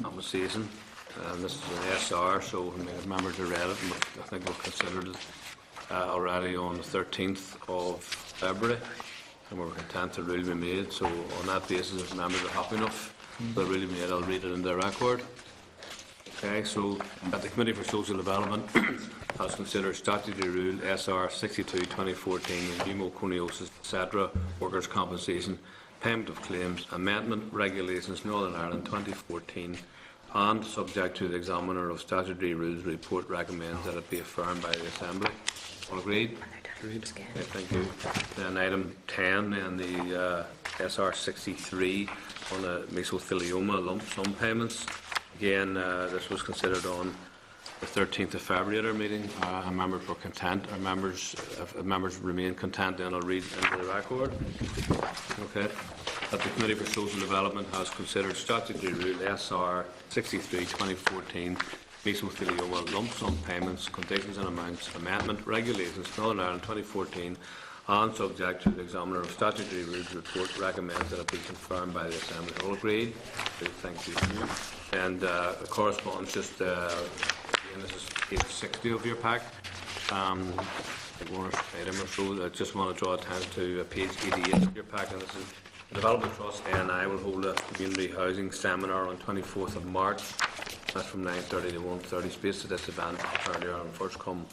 conversation. This is an SR, so I mean, if members have read it, and I think we've considered it already on the 13th of February, and we're content the rule be made. So on that basis, if members are happy enough the rule be made, I'll read it in the record. Okay, so that the Committee for Social Development has considered statutory rule SR 62/2014 pneumoconiosis, etc., workers' compensation, payment of claims, amendment, regulations, Northern Ireland 2014, and subject to the examiner of statutory rules report recommends that it be affirmed by the Assembly. All agreed? Agreed. Okay, thank you. Then item 10, and the SR 63 on the mesothelioma lump sum payments. Again, this was considered on the 13th of February at our meeting. Our members were content. Our members, if members remain content, then I'll read into the record. Okay. That the Committee for Social Development has considered statutory rule SR 63/2014 mesothelioma lump sum payments, conditions and amounts, amendment, regulations, Northern Ireland 2014, and subject to the examiner of statutory rules report recommends that it be confirmed by the Assembly. All agreed? Thank you. And correspondence, just again, this is page 60 of your pack. One item or so. I just want to draw attention to page 88 of your pack, and this is the Development Trust ANI will hold a community housing seminar on 24th of March. That's from 9:30 to 1:30. Space to this event apparently on first come,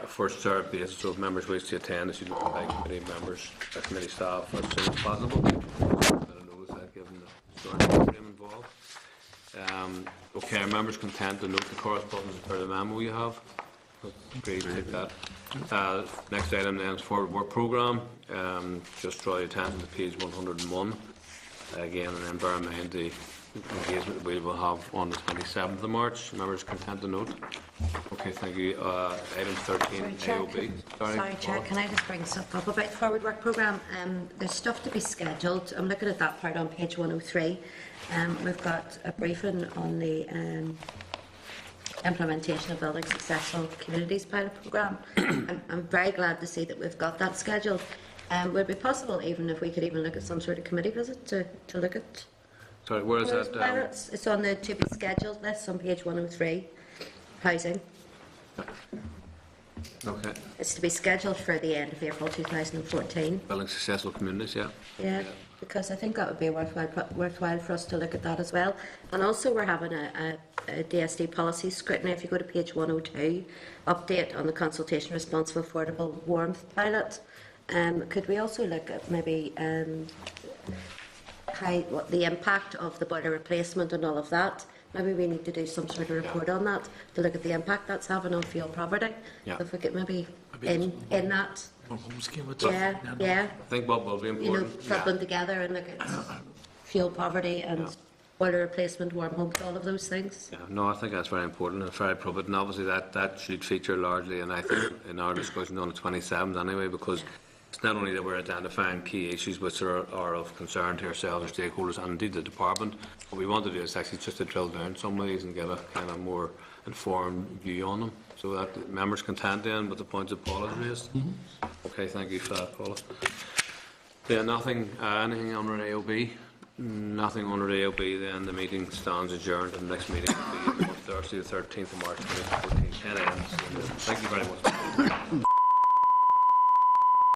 first served basis. So if members wish to attend, they should invite committee members, committee staff as soon as possible. I don't know that given the story involved. Okay, are members content to note the correspondence per the memo you have? Great, take that. Next item then is forward work programme. Just draw your attention to page 101. Again, and then bear in mind the engagement we will have on the 27th of March. Members content to note? Okay, thank you. Item 13, AOB. Sorry, Chair, can I just bring stuff up about the forward work programme? There's stuff to be scheduled. I'm looking at that part on page 103. We've got a briefing on the implementation of Building Successful Communities pilot programme. I'm very glad to see that we've got that scheduled. Would it be possible, even if we could even look at some sort of committee visit to look at sorry, where is those that? pilots? It's on the to be scheduled list on page 103, housing. Okay. It's to be scheduled for the end of April 2014. Building Successful Communities, yeah. Yeah, because I think that would be worthwhile for us to look at that as well. And also we're having a DSD policy scrutiny. If you go to page 102, update on the consultation response for affordable warmth pilot. Could we also look at maybe what the impact of the boiler replacement and all of that? Maybe we need to do some sort of report on that to look at the impact that's having on fuel poverty. Yeah. If we could maybe in that. Yeah. I think what will be important. Put them together and look at fuel poverty and boiler replacement, warm homes, all of those things. Yeah, no, I think that's very important and very appropriate, and obviously that should feature largely, and I think in our discussion on the 27th anyway, because it's not only that we're identifying key issues which are of concern to ourselves, our stakeholders, and indeed the department. What we want to do is actually just to drill down some of these and get a kind of more informed view on them, so that members can tend in with the points that Paula has raised. Okay, thank you for that, Paula. Then nothing, anything under AOB? Nothing under AOB, then the meeting stands adjourned, and the next meeting will be on Thursday the 13th of March 2014, 10 a.m. Thank you very much.